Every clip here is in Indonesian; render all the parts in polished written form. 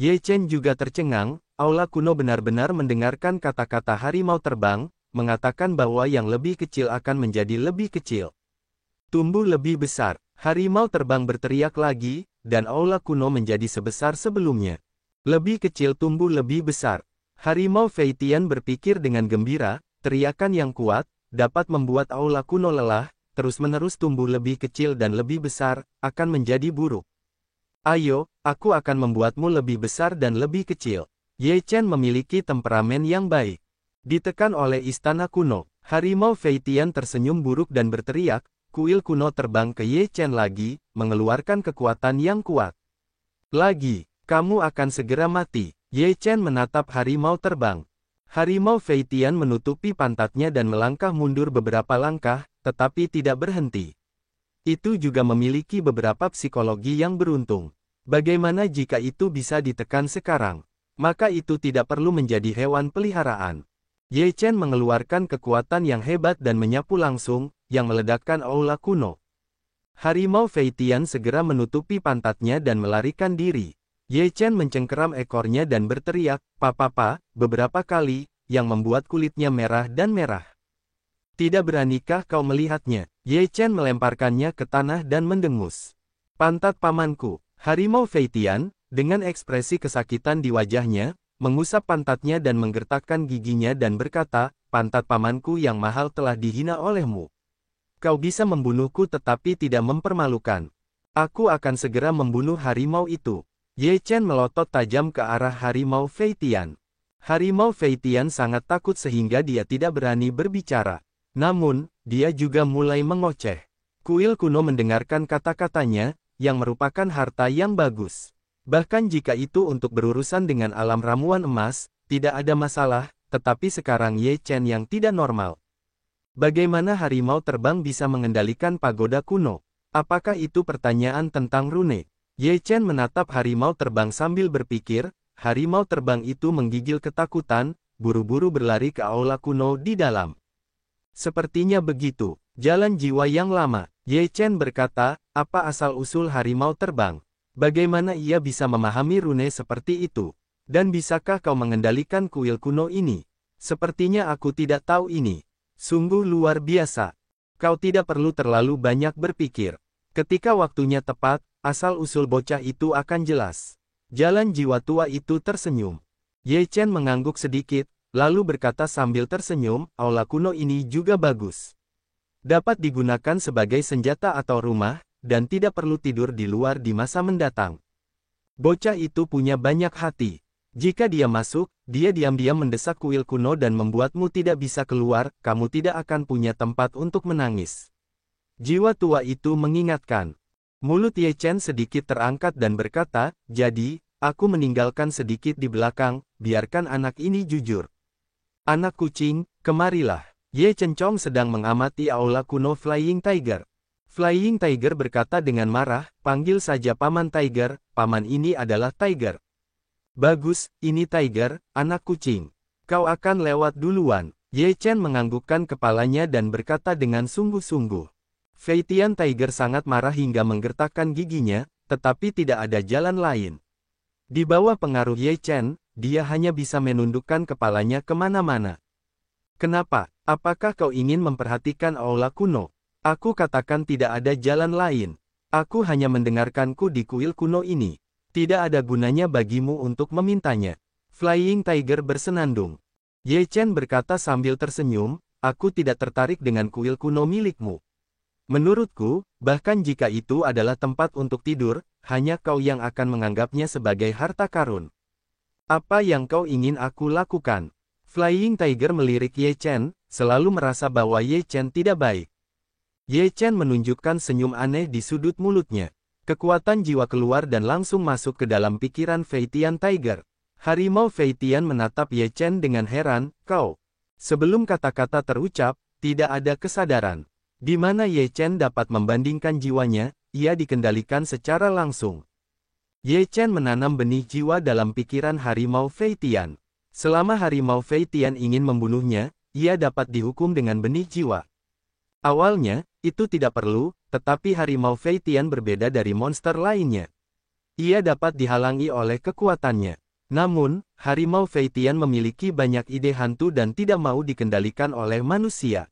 Ye Chen juga tercengang, Aula kuno benar-benar mendengarkan kata-kata harimau terbang, mengatakan bahwa yang lebih kecil akan menjadi lebih kecil. Tumbuh lebih besar, harimau terbang berteriak lagi, dan aula kuno menjadi sebesar sebelumnya. Lebih kecil tumbuh lebih besar. Harimau Feitian berpikir dengan gembira, teriakan yang kuat, dapat membuat aula kuno lelah, terus-menerus tumbuh lebih kecil dan lebih besar, akan menjadi buruk. Ayo, aku akan membuatmu lebih besar dan lebih kecil. Ye Chen memiliki temperamen yang baik. Ditekan oleh istana kuno, harimau Feitian tersenyum buruk dan berteriak, kuil kuno terbang ke Ye Chen lagi, mengeluarkan kekuatan yang kuat. Lagi, kamu akan segera mati. Ye Chen menatap harimau terbang. Harimau Feitian menutupi pantatnya dan melangkah mundur beberapa langkah, tetapi tidak berhenti. Itu juga memiliki beberapa psikologi yang beruntung. Bagaimana jika itu bisa ditekan sekarang? Maka itu tidak perlu menjadi hewan peliharaan. Ye Chen mengeluarkan kekuatan yang hebat dan menyapu langsung, yang meledakkan aula kuno. Harimau Feitian segera menutupi pantatnya dan melarikan diri. Ye Chen mencengkeram ekornya dan berteriak, "Papa," beberapa kali, yang membuat kulitnya merah dan merah. Tidak beranikah kau melihatnya? Ye Chen melemparkannya ke tanah dan mendengus. Pantat pamanku, harimau Feitian, dengan ekspresi kesakitan di wajahnya, mengusap pantatnya dan menggertakkan giginya dan berkata, pantat pamanku yang mahal telah dihina olehmu. Kau bisa membunuhku tetapi tidak mempermalukan. Aku akan segera membunuh harimau itu. Ye Chen melotot tajam ke arah harimau Feitian. Harimau Feitian sangat takut sehingga dia tidak berani berbicara. Namun, dia juga mulai mengoceh. Kuil kuno mendengarkan kata-katanya, yang merupakan harta yang bagus. Bahkan jika itu untuk berurusan dengan alam ramuan emas, tidak ada masalah, tetapi sekarang Ye Chen yang tidak normal. Bagaimana harimau terbang bisa mengendalikan pagoda kuno? Apakah itu pertanyaan tentang rune? Ye Chen menatap harimau terbang sambil berpikir, harimau terbang itu menggigil ketakutan, buru-buru berlari ke aula kuno di dalam. Sepertinya begitu, jalan jiwa yang lama. Ye Chen berkata, apa asal-usul harimau terbang? Bagaimana ia bisa memahami rune seperti itu? Dan bisakah kau mengendalikan kuil kuno ini? Sepertinya aku tidak tahu ini. Sungguh luar biasa. Kau tidak perlu terlalu banyak berpikir. Ketika waktunya tepat, asal-usul bocah itu akan jelas. Jalan jiwa tua itu tersenyum. Ye Chen mengangguk sedikit, lalu berkata sambil tersenyum, aula kuno ini juga bagus. Dapat digunakan sebagai senjata atau rumah, dan tidak perlu tidur di luar di masa mendatang. Bocah itu punya banyak hati. Jika dia masuk, dia diam-diam mendesak kuil kuno dan membuatmu tidak bisa keluar, kamu tidak akan punya tempat untuk menangis. Jiwa tua itu mengingatkan. Mulut Ye Chen sedikit terangkat dan berkata, jadi, aku meninggalkan sedikit di belakang, biarkan anak ini jujur. Anak kucing, kemarilah. Ye Chen Chong sedang mengamati aula kuno Flying Tiger. Flying Tiger berkata dengan marah, panggil saja Paman Tiger, paman ini adalah Tiger. Bagus, ini Tiger, anak kucing. Kau akan lewat duluan. Ye Chen menganggukkan kepalanya dan berkata dengan sungguh-sungguh. Feitian Tiger sangat marah hingga menggertakkan giginya, tetapi tidak ada jalan lain. Di bawah pengaruh Ye Chen, dia hanya bisa menundukkan kepalanya kemana-mana. Kenapa? Apakah kau ingin memperhatikan aula kuno? Aku katakan tidak ada jalan lain. Aku hanya mendengarkanku di kuil kuno ini. Tidak ada gunanya bagimu untuk memintanya. Flying Tiger bersenandung. Ye Chen berkata sambil tersenyum, aku tidak tertarik dengan kuil kuno milikmu. Menurutku, bahkan jika itu adalah tempat untuk tidur, hanya kau yang akan menganggapnya sebagai harta karun. Apa yang kau ingin aku lakukan? Flying Tiger melirik Ye Chen, selalu merasa bahwa Ye Chen tidak baik. Ye Chen menunjukkan senyum aneh di sudut mulutnya. Kekuatan jiwa keluar dan langsung masuk ke dalam pikiran Feitian Tiger. Harimau Feitian menatap Ye Chen dengan heran, kau. Sebelum kata-kata terucap, tidak ada kesadaran. Di mana Ye Chen dapat membandingkan jiwanya, ia dikendalikan secara langsung. Ye Chen menanam benih jiwa dalam pikiran harimau Feitian. Selama harimau Feitian ingin membunuhnya, ia dapat dihukum dengan benih jiwa. Awalnya, itu tidak perlu, tetapi harimau Feitian berbeda dari monster lainnya. Ia dapat dihalangi oleh kekuatannya. Namun, harimau Feitian memiliki banyak ide hantu dan tidak mau dikendalikan oleh manusia.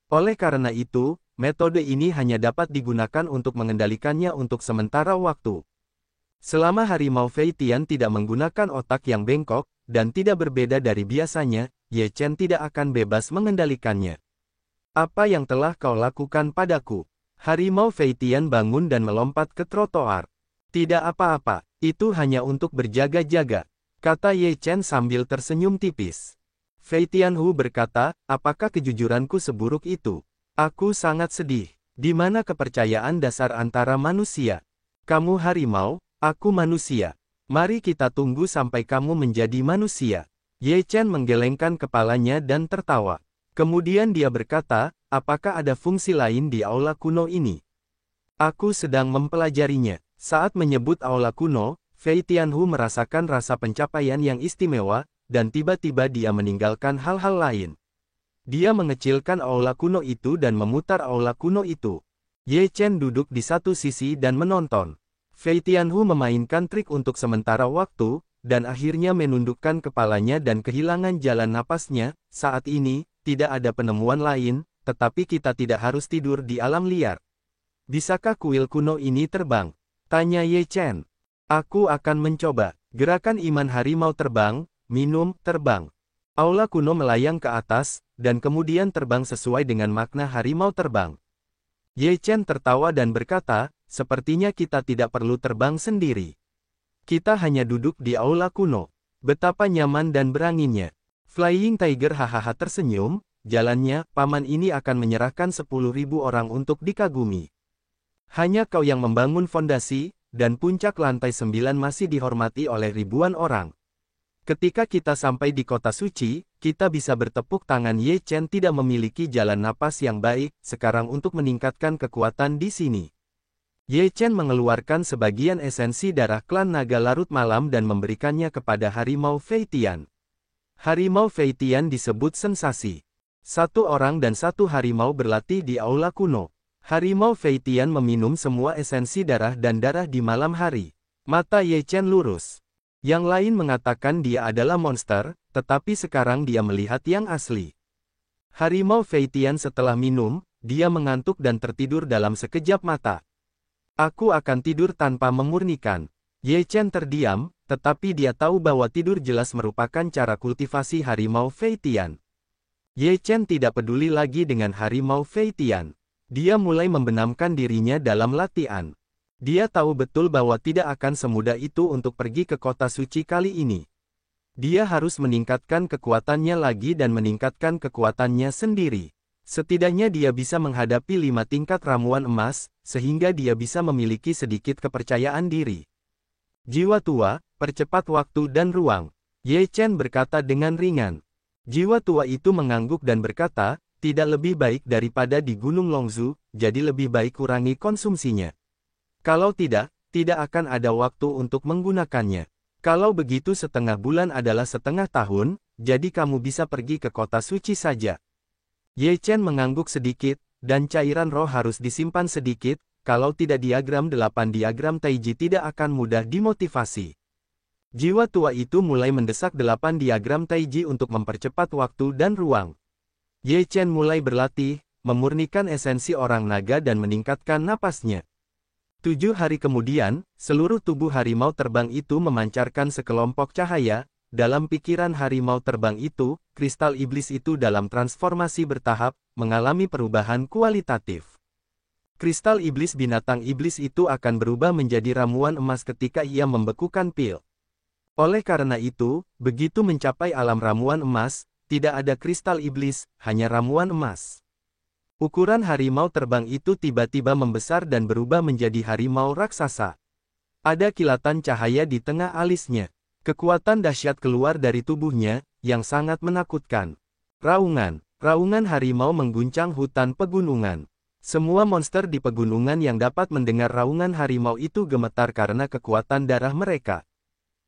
Oleh karena itu, metode ini hanya dapat digunakan untuk mengendalikannya untuk sementara waktu. Selama harimau Feitian tidak menggunakan otak yang bengkok, dan tidak berbeda dari biasanya, Ye Chen tidak akan bebas mengendalikannya. Apa yang telah kau lakukan padaku? Harimau Feitian bangun dan melompat ke trotoar. Tidak apa-apa, itu hanya untuk berjaga-jaga, kata Ye Chen sambil tersenyum tipis. Feitian Hu berkata, apakah kejujuranku seburuk itu? Aku sangat sedih. Di mana kepercayaan dasar antara manusia? Kamu harimau, aku manusia. Mari kita tunggu sampai kamu menjadi manusia. Ye Chen menggelengkan kepalanya dan tertawa. Kemudian dia berkata, apakah ada fungsi lain di aula kuno ini? Aku sedang mempelajarinya. Saat menyebut aula kuno, Feitian Hu merasakan rasa pencapaian yang istimewa, dan tiba-tiba dia meninggalkan hal-hal lain. Dia mengecilkan aula kuno itu dan memutar aula kuno itu. Ye Chen duduk di satu sisi dan menonton. Feitian Hu memainkan trik untuk sementara waktu, dan akhirnya menundukkan kepalanya dan kehilangan jalan napasnya. Saat ini, tidak ada penemuan lain, tetapi kita tidak harus tidur di alam liar. Bisakah kuil kuno ini terbang? Tanya Ye Chen. Aku akan mencoba. Gerakan iman harimau terbang, minum, terbang. Aula kuno melayang ke atas, dan kemudian terbang sesuai dengan makna harimau terbang. Ye Chen tertawa dan berkata, sepertinya kita tidak perlu terbang sendiri. Kita hanya duduk di aula kuno. Betapa nyaman dan beranginnya. Flying Tiger hahaha tersenyum, jalannya, paman ini akan menyerahkan 10.000 orang untuk dikagumi. Hanya kau yang membangun fondasi, dan puncak lantai 9 masih dihormati oleh ribuan orang. Ketika kita sampai di kota suci, kita bisa bertepuk tangan. Ye Chen tidak memiliki jalan napas yang baik sekarang untuk meningkatkan kekuatan di sini. Ye Chen mengeluarkan sebagian esensi darah klan naga larut malam dan memberikannya kepada harimau Feitian. Harimau Feitian disebut sensasi. Satu orang dan satu harimau berlatih di aula kuno. Harimau Feitian meminum semua esensi darah dan darah di malam hari. Mata Ye Chen lurus. Yang lain mengatakan dia adalah monster, tetapi sekarang dia melihat yang asli. Harimau Feitian setelah minum, dia mengantuk dan tertidur dalam sekejap mata. Aku akan tidur tanpa memurnikan. Ye Chen terdiam, tetapi dia tahu bahwa tidur jelas merupakan cara kultivasi harimau Feitian. Ye Chen tidak peduli lagi dengan harimau Feitian. Dia mulai membenamkan dirinya dalam latihan. Dia tahu betul bahwa tidak akan semudah itu untuk pergi ke kota suci kali ini. Dia harus meningkatkan kekuatannya lagi dan meningkatkan kekuatannya sendiri. Setidaknya dia bisa menghadapi 5 tingkat ramuan emas, sehingga dia bisa memiliki sedikit kepercayaan diri. Jiwa tua, percepat waktu dan ruang. Ye Chen berkata dengan ringan. Jiwa tua itu mengangguk dan berkata, tidak lebih baik daripada di Gunung Longzhu, jadi lebih baik kurangi konsumsinya. Kalau tidak, tidak akan ada waktu untuk menggunakannya. Kalau begitu setengah bulan adalah setengah tahun, jadi kamu bisa pergi ke kota suci saja. Ye Chen mengangguk sedikit, dan cairan roh harus disimpan sedikit, kalau tidak diagram 8 diagram Taiji tidak akan mudah dimotivasi. Jiwa tua itu mulai mendesak 8 diagram Taiji untuk mempercepat waktu dan ruang. Ye Chen mulai berlatih, memurnikan esensi orang naga dan meningkatkan napasnya. 7 hari kemudian, seluruh tubuh harimau terbang itu memancarkan sekelompok cahaya. Dalam pikiran harimau terbang itu, kristal iblis itu dalam transformasi bertahap, mengalami perubahan kualitatif. Kristal iblis binatang iblis itu akan berubah menjadi ramuan emas ketika ia membekukan pil. Oleh karena itu, begitu mencapai alam ramuan emas, tidak ada kristal iblis, hanya ramuan emas. Ukuran harimau terbang itu tiba-tiba membesar dan berubah menjadi harimau raksasa. Ada kilatan cahaya di tengah alisnya. Kekuatan dahsyat keluar dari tubuhnya, yang sangat menakutkan. Raungan harimau mengguncang hutan pegunungan. Semua monster di pegunungan yang dapat mendengar raungan harimau itu gemetar karena kekuatan darah mereka.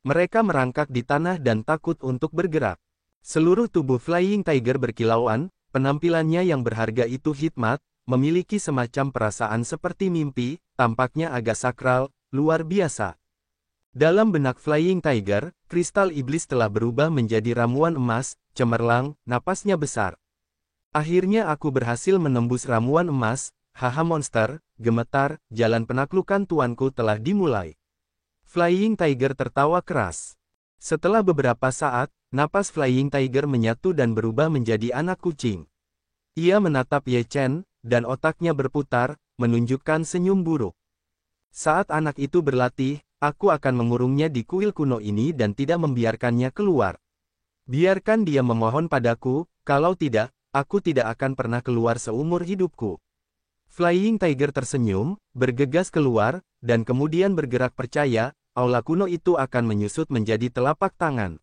Mereka merangkak di tanah dan takut untuk bergerak. Seluruh tubuh Flying Tiger berkilauan. Penampilannya yang berharga itu hikmat, memiliki semacam perasaan seperti mimpi, tampaknya agak sakral, luar biasa. Dalam benak Flying Tiger, kristal iblis telah berubah menjadi ramuan emas, cemerlang, napasnya besar. Akhirnya aku berhasil menembus ramuan emas, haha monster, gemetar, jalan penaklukan tuanku telah dimulai. Flying Tiger tertawa keras. Setelah beberapa saat, napas Flying Tiger menyatu dan berubah menjadi anak kucing. Ia menatap Ye Chen, dan otaknya berputar, menunjukkan senyum buruk. Saat anak itu berlatih, aku akan mengurungnya di kuil kuno ini dan tidak membiarkannya keluar. Biarkan dia memohon padaku, kalau tidak, aku tidak akan pernah keluar seumur hidupku. Flying Tiger tersenyum, bergegas keluar, dan kemudian bergerak percaya, aula kuno itu akan menyusut menjadi telapak tangan.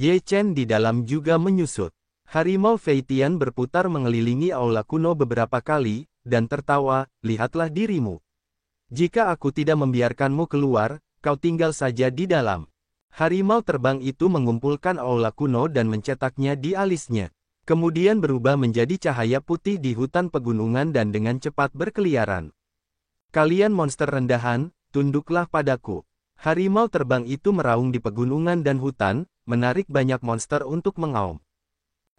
Ye Chen di dalam juga menyusut. Harimau Feitian berputar mengelilingi aula kuno beberapa kali, dan tertawa, lihatlah dirimu. Jika aku tidak membiarkanmu keluar, kau tinggal saja di dalam. Harimau terbang itu mengumpulkan aula kuno dan mencetaknya di alisnya. Kemudian berubah menjadi cahaya putih di hutan pegunungan dan dengan cepat berkeliaran. Kalian monster rendahan, tunduklah padaku. Harimau terbang itu meraung di pegunungan dan hutan, menarik banyak monster untuk mengaum.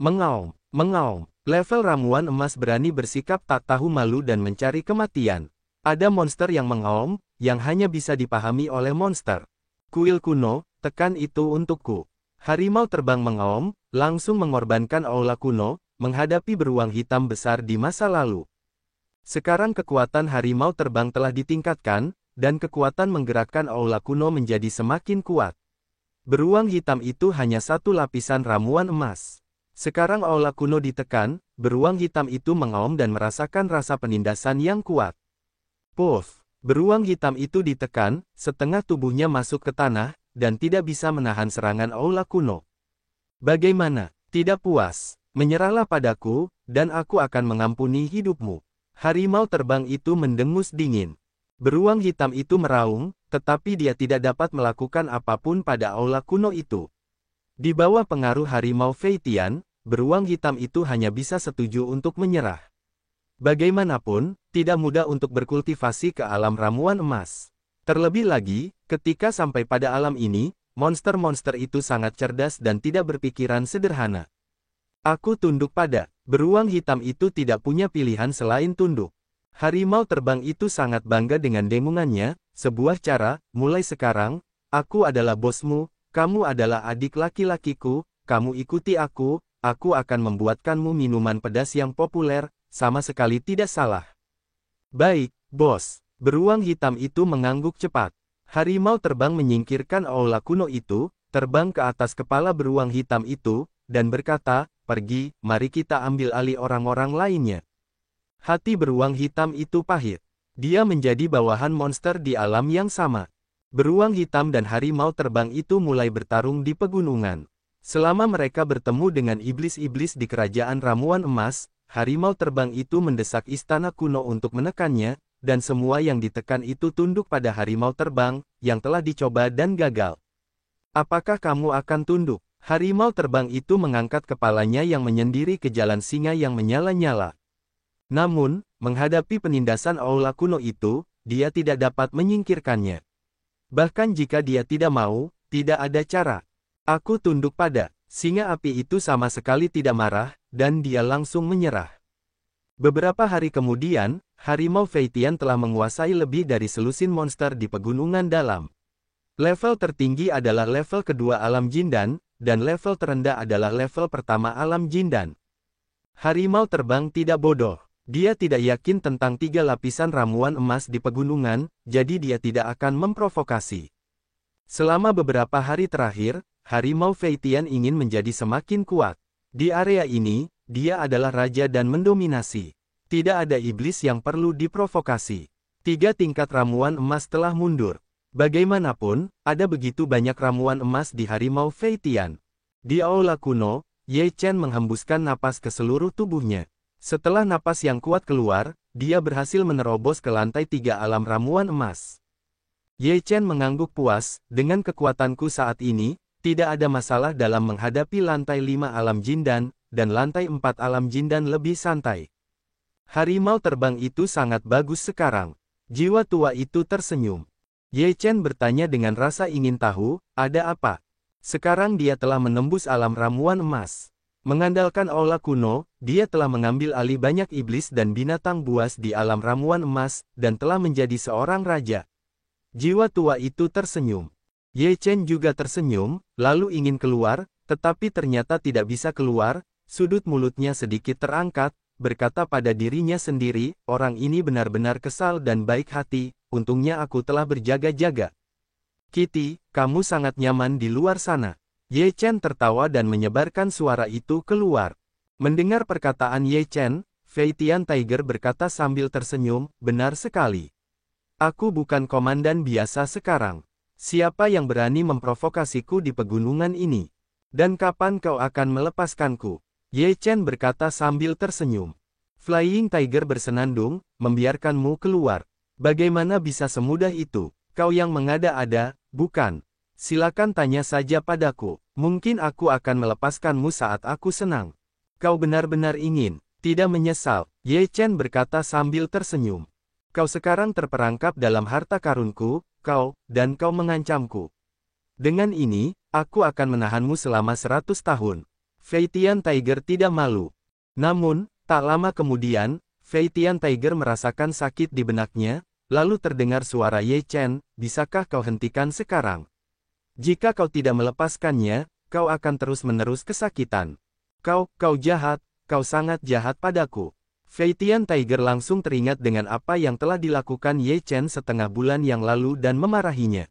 Mengaum, mengaum. Level ramuan emas berani bersikap tak tahu malu dan mencari kematian. Ada monster yang mengaum, yang hanya bisa dipahami oleh monster. Kuil kuno, tekan itu untukku. Harimau terbang mengaum, langsung mengorbankan aula kuno, menghadapi beruang hitam besar di masa lalu. Sekarang kekuatan harimau terbang telah ditingkatkan, dan kekuatan menggerakkan aula kuno menjadi semakin kuat. Beruang hitam itu hanya satu lapisan ramuan emas. Sekarang aula kuno ditekan, beruang hitam itu mengaum dan merasakan rasa penindasan yang kuat. Puff! Beruang hitam itu ditekan, setengah tubuhnya masuk ke tanah, dan tidak bisa menahan serangan aula kuno. Bagaimana? Tidak puas? Menyerahlah padaku, dan aku akan mengampuni hidupmu. Harimau terbang itu mendengus dingin. Beruang hitam itu meraung, tetapi dia tidak dapat melakukan apapun pada aula kuno itu. Di bawah pengaruh harimau Feitian, beruang hitam itu hanya bisa setuju untuk menyerah. Bagaimanapun, tidak mudah untuk berkultivasi ke alam ramuan emas. Terlebih lagi, ketika sampai pada alam ini, monster-monster itu sangat cerdas dan tidak berpikiran sederhana. Aku tunduk pada. Beruang hitam itu tidak punya pilihan selain tunduk. Harimau terbang itu sangat bangga dengan dengungannya, sebuah cara, mulai sekarang, aku adalah bosmu, kamu adalah adik laki-lakiku, kamu ikuti aku akan membuatkanmu minuman pedas yang populer, sama sekali tidak salah. Baik, bos. Beruang hitam itu mengangguk cepat. Harimau terbang menyingkirkan aula kuno itu, terbang ke atas kepala beruang hitam itu, dan berkata, pergi, mari kita ambil alih orang-orang lainnya. Hati beruang hitam itu pahit. Dia menjadi bawahan monster di alam yang sama. Beruang hitam dan harimau terbang itu mulai bertarung di pegunungan. Selama mereka bertemu dengan iblis-iblis di kerajaan ramuan emas, harimau terbang itu mendesak istana kuno untuk menekannya, dan semua yang ditekan itu tunduk pada harimau terbang, yang telah dicoba dan gagal. Apakah kamu akan tunduk? Harimau terbang itu mengangkat kepalanya yang menyendiri ke jalan singa yang menyala-nyala. Namun, menghadapi penindasan aula kuno itu, dia tidak dapat menyingkirkannya. Bahkan jika dia tidak mau, tidak ada cara. Aku tunduk pada. Singa api itu sama sekali tidak marah, dan dia langsung menyerah. Beberapa hari kemudian, harimau Feitian telah menguasai lebih dari selusin monster di pegunungan dalam. Level tertinggi adalah level kedua alam Jindan, dan level terendah adalah level pertama alam Jindan. Harimau terbang tidak bodoh. Dia tidak yakin tentang 3 lapisan ramuan emas di pegunungan, jadi dia tidak akan memprovokasi. Selama beberapa hari terakhir, harimau Feitian ingin menjadi semakin kuat. Di area ini, dia adalah raja dan mendominasi. Tidak ada iblis yang perlu diprovokasi. 3 tingkat ramuan emas telah mundur. Bagaimanapun, ada begitu banyak ramuan emas di harimau Feitian. Di aula kuno, Ye Chen menghembuskan napas ke seluruh tubuhnya. Setelah napas yang kuat keluar, dia berhasil menerobos ke lantai 3 alam ramuan emas. Ye Chen mengangguk puas, dengan kekuatanku saat ini, tidak ada masalah dalam menghadapi lantai 5 alam Jindan, dan lantai 4 alam Jindan lebih santai. Harimau terbang itu sangat bagus sekarang. Jiwa tua itu tersenyum. Ye Chen bertanya dengan rasa ingin tahu, ada apa? Sekarang dia telah menembus alam ramuan emas. Mengandalkan aula kuno, dia telah mengambil alih banyak iblis dan binatang buas di alam ramuan emas, dan telah menjadi seorang raja. Jiwa tua itu tersenyum. Ye Chen juga tersenyum, lalu ingin keluar, tetapi ternyata tidak bisa keluar. Sudut mulutnya sedikit terangkat, berkata pada dirinya sendiri, orang ini benar-benar kesal dan baik hati, untungnya aku telah berjaga-jaga. Kitty, kamu sangat nyaman di luar sana. Ye Chen tertawa dan menyebarkan suara itu keluar. Mendengar perkataan Ye Chen, Fei Tian Tiger berkata sambil tersenyum, benar sekali. Aku bukan komandan biasa sekarang. Siapa yang berani memprovokasiku di pegunungan ini? Dan kapan kau akan melepaskanku? Ye Chen berkata sambil tersenyum. Flying Tiger bersenandung, membiarkanmu keluar. Bagaimana bisa semudah itu? Kau yang mengada-ada, bukan? Silakan tanya saja padaku. Mungkin aku akan melepaskanmu saat aku senang. Kau benar-benar ingin, tidak menyesal. Ye Chen berkata sambil tersenyum. Kau sekarang terperangkap dalam harta karunku, dan kau mengancamku. Dengan ini, aku akan menahanmu selama 100 tahun. Fei Tian Tiger tidak malu. Namun, tak lama kemudian, Fei Tian Tiger merasakan sakit di benaknya, lalu terdengar suara Ye Chen, bisakah kau hentikan sekarang? Jika kau tidak melepaskannya, kau akan terus-menerus kesakitan. Kau jahat, kau sangat jahat padaku. Fei Tian Tiger langsung teringat dengan apa yang telah dilakukan Ye Chen setengah bulan yang lalu dan memarahinya.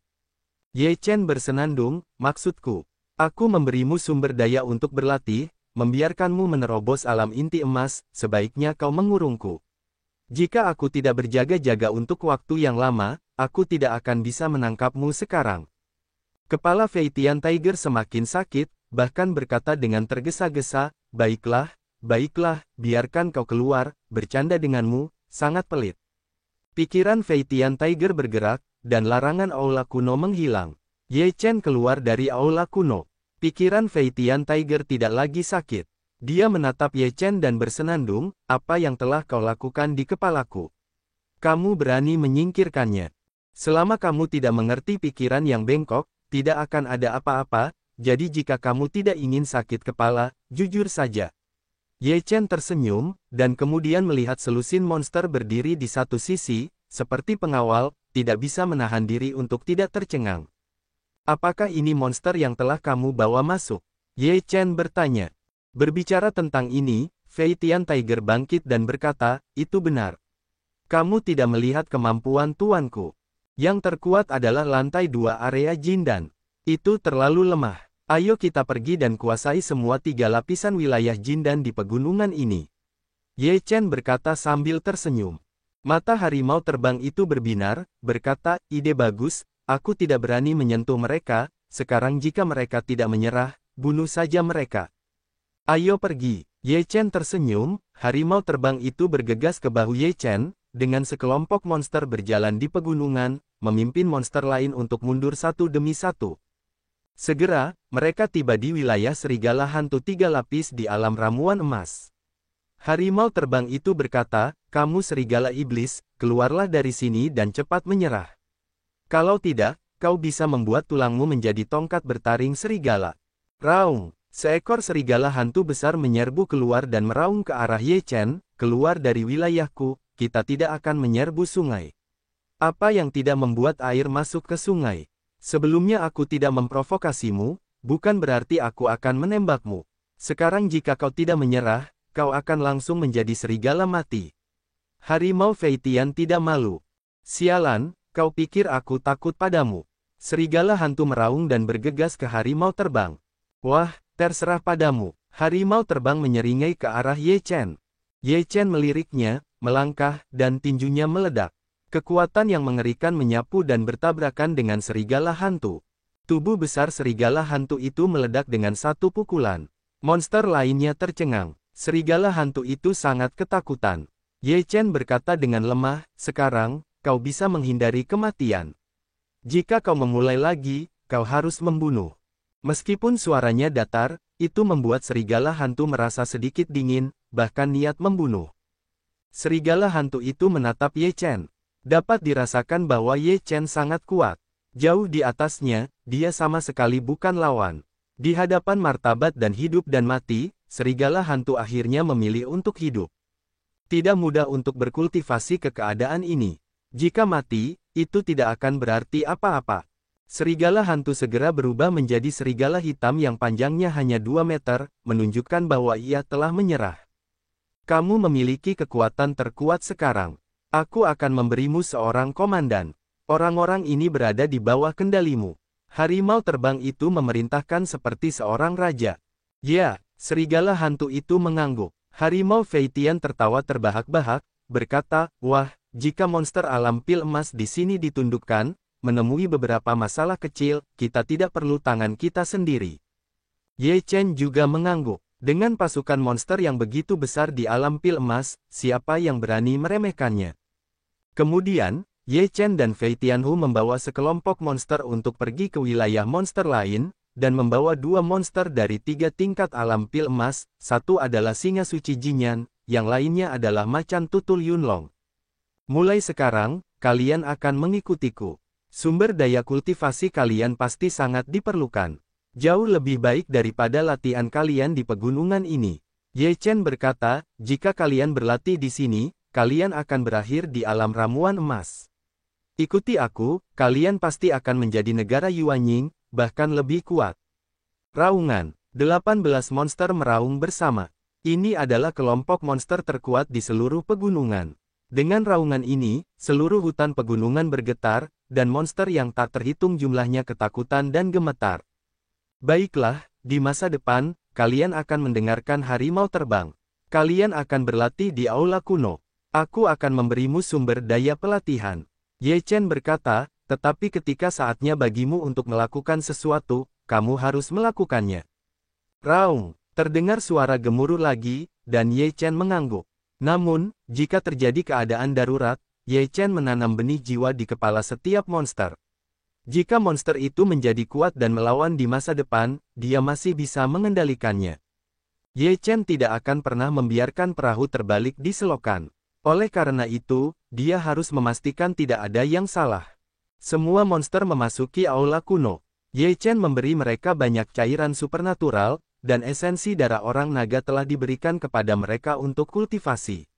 Ye Chen bersenandung, maksudku, aku memberimu sumber daya untuk berlatih, membiarkanmu menerobos alam inti emas, sebaiknya kau mengurungku. Jika aku tidak berjaga-jaga untuk waktu yang lama, aku tidak akan bisa menangkapmu sekarang. Kepala Fei Tian Tiger semakin sakit, bahkan berkata dengan tergesa-gesa, baiklah, biarkan kau keluar, bercanda denganmu, sangat pelit. Pikiran Fei Tian Tiger bergerak, dan larangan aula kuno menghilang. Ye Chen keluar dari aula kuno. Pikiran Fei Tian Tiger tidak lagi sakit. Dia menatap Ye Chen dan bersenandung, apa yang telah kau lakukan di kepalaku? Kamu berani menyingkirkannya. Selama kamu tidak mengerti pikiran yang bengkok, tidak akan ada apa-apa, jadi jika kamu tidak ingin sakit kepala, jujur saja. Ye Chen tersenyum, dan kemudian melihat selusin monster berdiri di satu sisi, seperti pengawal, tidak bisa menahan diri untuk tidak tercengang. Apakah ini monster yang telah kamu bawa masuk? Ye Chen bertanya. Berbicara tentang ini, Fei Tian Tiger bangkit dan berkata, itu benar. Kamu tidak melihat kemampuan tuanku. Yang terkuat adalah lantai 2 area Jindan. Itu terlalu lemah. Ayo kita pergi dan kuasai semua 3 lapisan wilayah Jindan di pegunungan ini. Ye Chen berkata sambil tersenyum. Mata harimau terbang itu berbinar, berkata, ide bagus, aku tidak berani menyentuh mereka, sekarang jika mereka tidak menyerah, bunuh saja mereka. Ayo pergi. Ye Chen tersenyum, harimau terbang itu bergegas ke bahu Ye Chen, dengan sekelompok monster berjalan di pegunungan, memimpin monster lain untuk mundur satu demi satu. Segera, mereka tiba di wilayah serigala hantu 3 lapis di alam ramuan emas. Harimau terbang itu berkata, kamu serigala iblis, keluarlah dari sini dan cepat menyerah. Kalau tidak, kau bisa membuat tulangmu menjadi tongkat bertaring serigala. Raung! Seekor serigala hantu besar menyerbu keluar dan meraung ke arah Ye Chen, keluar dari wilayahku, kita tidak akan menyerbu sungai. Apa yang tidak membuat air masuk ke sungai? Sebelumnya aku tidak memprovokasimu, bukan berarti aku akan menembakmu. Sekarang jika kau tidak menyerah, kau akan langsung menjadi serigala mati. Harimau Fei Tian tidak malu. Sialan, kau pikir aku takut padamu? Serigala hantu meraung dan bergegas ke harimau terbang. Wah! Terserah padamu. Harimau terbang menyeringai ke arah Ye Chen. Ye Chen meliriknya, melangkah, dan tinjunya meledak. Kekuatan yang mengerikan menyapu dan bertabrakan dengan serigala hantu. Tubuh besar serigala hantu itu meledak dengan satu pukulan. Monster lainnya tercengang. Serigala hantu itu sangat ketakutan. Ye Chen berkata dengan lemah, sekarang, kau bisa menghindari kematian. Jika kau memulai lagi, kau harus membunuh. Meskipun suaranya datar, itu membuat serigala hantu merasa sedikit dingin, bahkan niat membunuh. Serigala hantu itu menatap Ye Chen. Dapat dirasakan bahwa Ye Chen sangat kuat. Jauh di atasnya, dia sama sekali bukan lawan. Di hadapan martabat dan hidup dan mati, serigala hantu akhirnya memilih untuk hidup. Tidak mudah untuk berkultivasi ke keadaan ini. Jika mati, itu tidak akan berarti apa-apa. Serigala hantu segera berubah menjadi serigala hitam yang panjangnya hanya 2 meter, menunjukkan bahwa ia telah menyerah. Kamu memiliki kekuatan terkuat sekarang. Aku akan memberimu seorang komandan. Orang-orang ini berada di bawah kendalimu. Harimau terbang itu memerintahkan seperti seorang raja. Ya, serigala hantu itu mengangguk. Harimau Feitian tertawa terbahak-bahak, berkata, wah, jika monster alam pil emas di sini ditundukkan, menemui beberapa masalah kecil, kita tidak perlu tangan kita sendiri. Ye Chen juga mengangguk. Dengan pasukan monster yang begitu besar di alam pil emas, siapa yang berani meremehkannya? Kemudian, Ye Chen dan Fei Tianhu membawa sekelompok monster untuk pergi ke wilayah monster lain, dan membawa 2 monster dari 3 tingkat alam pil emas, satu adalah singa suci Jinyan, yang lainnya adalah macan tutul Yunlong. Mulai sekarang, kalian akan mengikutiku. Sumber daya kultivasi kalian pasti sangat diperlukan. Jauh lebih baik daripada latihan kalian di pegunungan ini. Ye Chen berkata, jika kalian berlatih di sini, kalian akan berakhir di alam ramuan emas. Ikuti aku, kalian pasti akan menjadi negara Yuanying, bahkan lebih kuat. Raungan. 18 monster meraung bersama. Ini adalah kelompok monster terkuat di seluruh pegunungan. Dengan raungan ini, seluruh hutan pegunungan bergetar, dan monster yang tak terhitung jumlahnya ketakutan dan gemetar. Baiklah, di masa depan, kalian akan mendengarkan harimau terbang. Kalian akan berlatih di aula kuno. Aku akan memberimu sumber daya pelatihan. Ye Chen berkata, tetapi ketika saatnya bagimu untuk melakukan sesuatu, kamu harus melakukannya. Raung, terdengar suara gemuruh lagi, dan Ye Chen mengangguk. Namun, jika terjadi keadaan darurat, Ye Chen menanam benih jiwa di kepala setiap monster. Jika monster itu menjadi kuat dan melawan di masa depan, dia masih bisa mengendalikannya. Ye Chen tidak akan pernah membiarkan perahu terbalik di selokan. Oleh karena itu, dia harus memastikan tidak ada yang salah. Semua monster memasuki aula kuno. Ye Chen memberi mereka banyak cairan supernatural, dan esensi darah orang naga telah diberikan kepada mereka untuk kultivasi.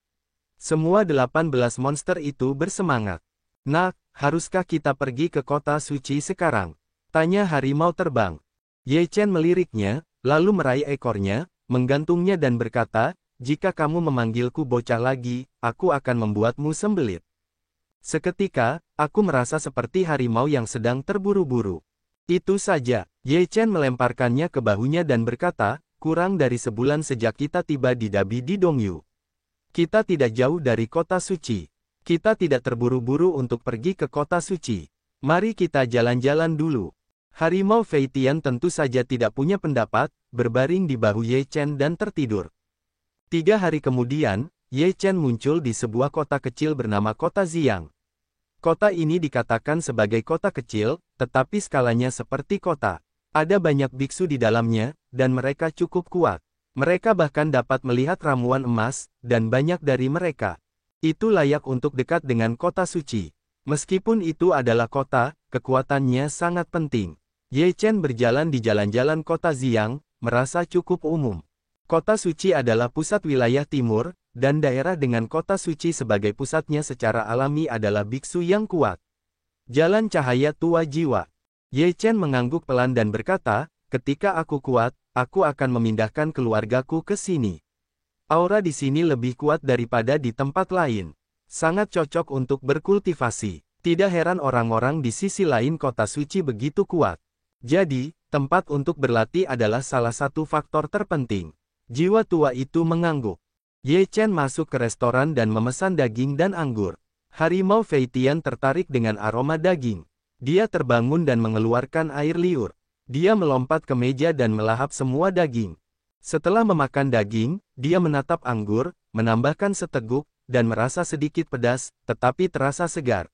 Semua 18 monster itu bersemangat. Nak, haruskah kita pergi ke kota suci sekarang? Tanya harimau terbang. Ye Chen meliriknya, lalu meraih ekornya, menggantungnya dan berkata, jika kamu memanggilku bocah lagi, aku akan membuatmu sembelit. Seketika, aku merasa seperti harimau yang sedang terburu-buru. Itu saja, Ye Chen melemparkannya ke bahunya dan berkata, kurang dari sebulan sejak kita tiba di Dabi di Dongyu. Kita tidak jauh dari kota suci. Kita tidak terburu-buru untuk pergi ke kota suci. Mari kita jalan-jalan dulu. Harimau Feitian tentu saja tidak punya pendapat, berbaring di bahu Ye Chen dan tertidur. 3 hari kemudian, Ye Chen muncul di sebuah kota kecil bernama Kota Xiang. Kota ini dikatakan sebagai kota kecil, tetapi skalanya seperti kota. Ada banyak biksu di dalamnya, dan mereka cukup kuat. Mereka bahkan dapat melihat ramuan emas, dan banyak dari mereka itu layak untuk dekat dengan kota suci. Meskipun itu adalah kota, kekuatannya sangat penting. Ye Chen berjalan di jalan-jalan kota Xiang, merasa cukup umum. Kota suci adalah pusat wilayah timur, dan daerah dengan kota suci sebagai pusatnya secara alami adalah biksu yang kuat. Jalan cahaya tua jiwa. Ye Chen mengangguk pelan dan berkata, ketika aku kuat, aku akan memindahkan keluargaku ke sini. Aura di sini lebih kuat daripada di tempat lain. Sangat cocok untuk berkultivasi. Tidak heran orang-orang di sisi lain kota suci begitu kuat. Jadi, tempat untuk berlatih adalah salah satu faktor terpenting. Jiwa tua itu mengangguk. Ye Chen masuk ke restoran dan memesan daging dan anggur. Harimau Feitian tertarik dengan aroma daging. Dia terbangun dan mengeluarkan air liur. Dia melompat ke meja dan melahap semua daging. Setelah memakan daging, dia menatap anggur, menambahkan seteguk, dan merasa sedikit pedas, tetapi terasa segar.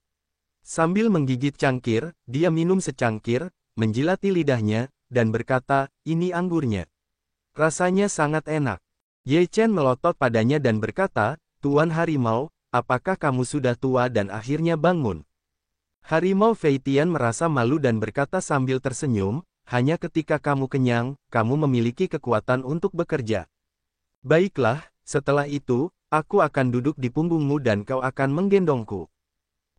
Sambil menggigit cangkir, dia minum secangkir, menjilati lidahnya, dan berkata, ini anggurnya. Rasanya sangat enak. Ye Chen melotot padanya dan berkata, Tuan Harimau, apakah kamu sudah tua dan akhirnya bangun? Harimau Feitian merasa malu dan berkata sambil tersenyum, hanya ketika kamu kenyang, kamu memiliki kekuatan untuk bekerja. Baiklah, setelah itu, aku akan duduk di punggungmu dan kau akan menggendongku.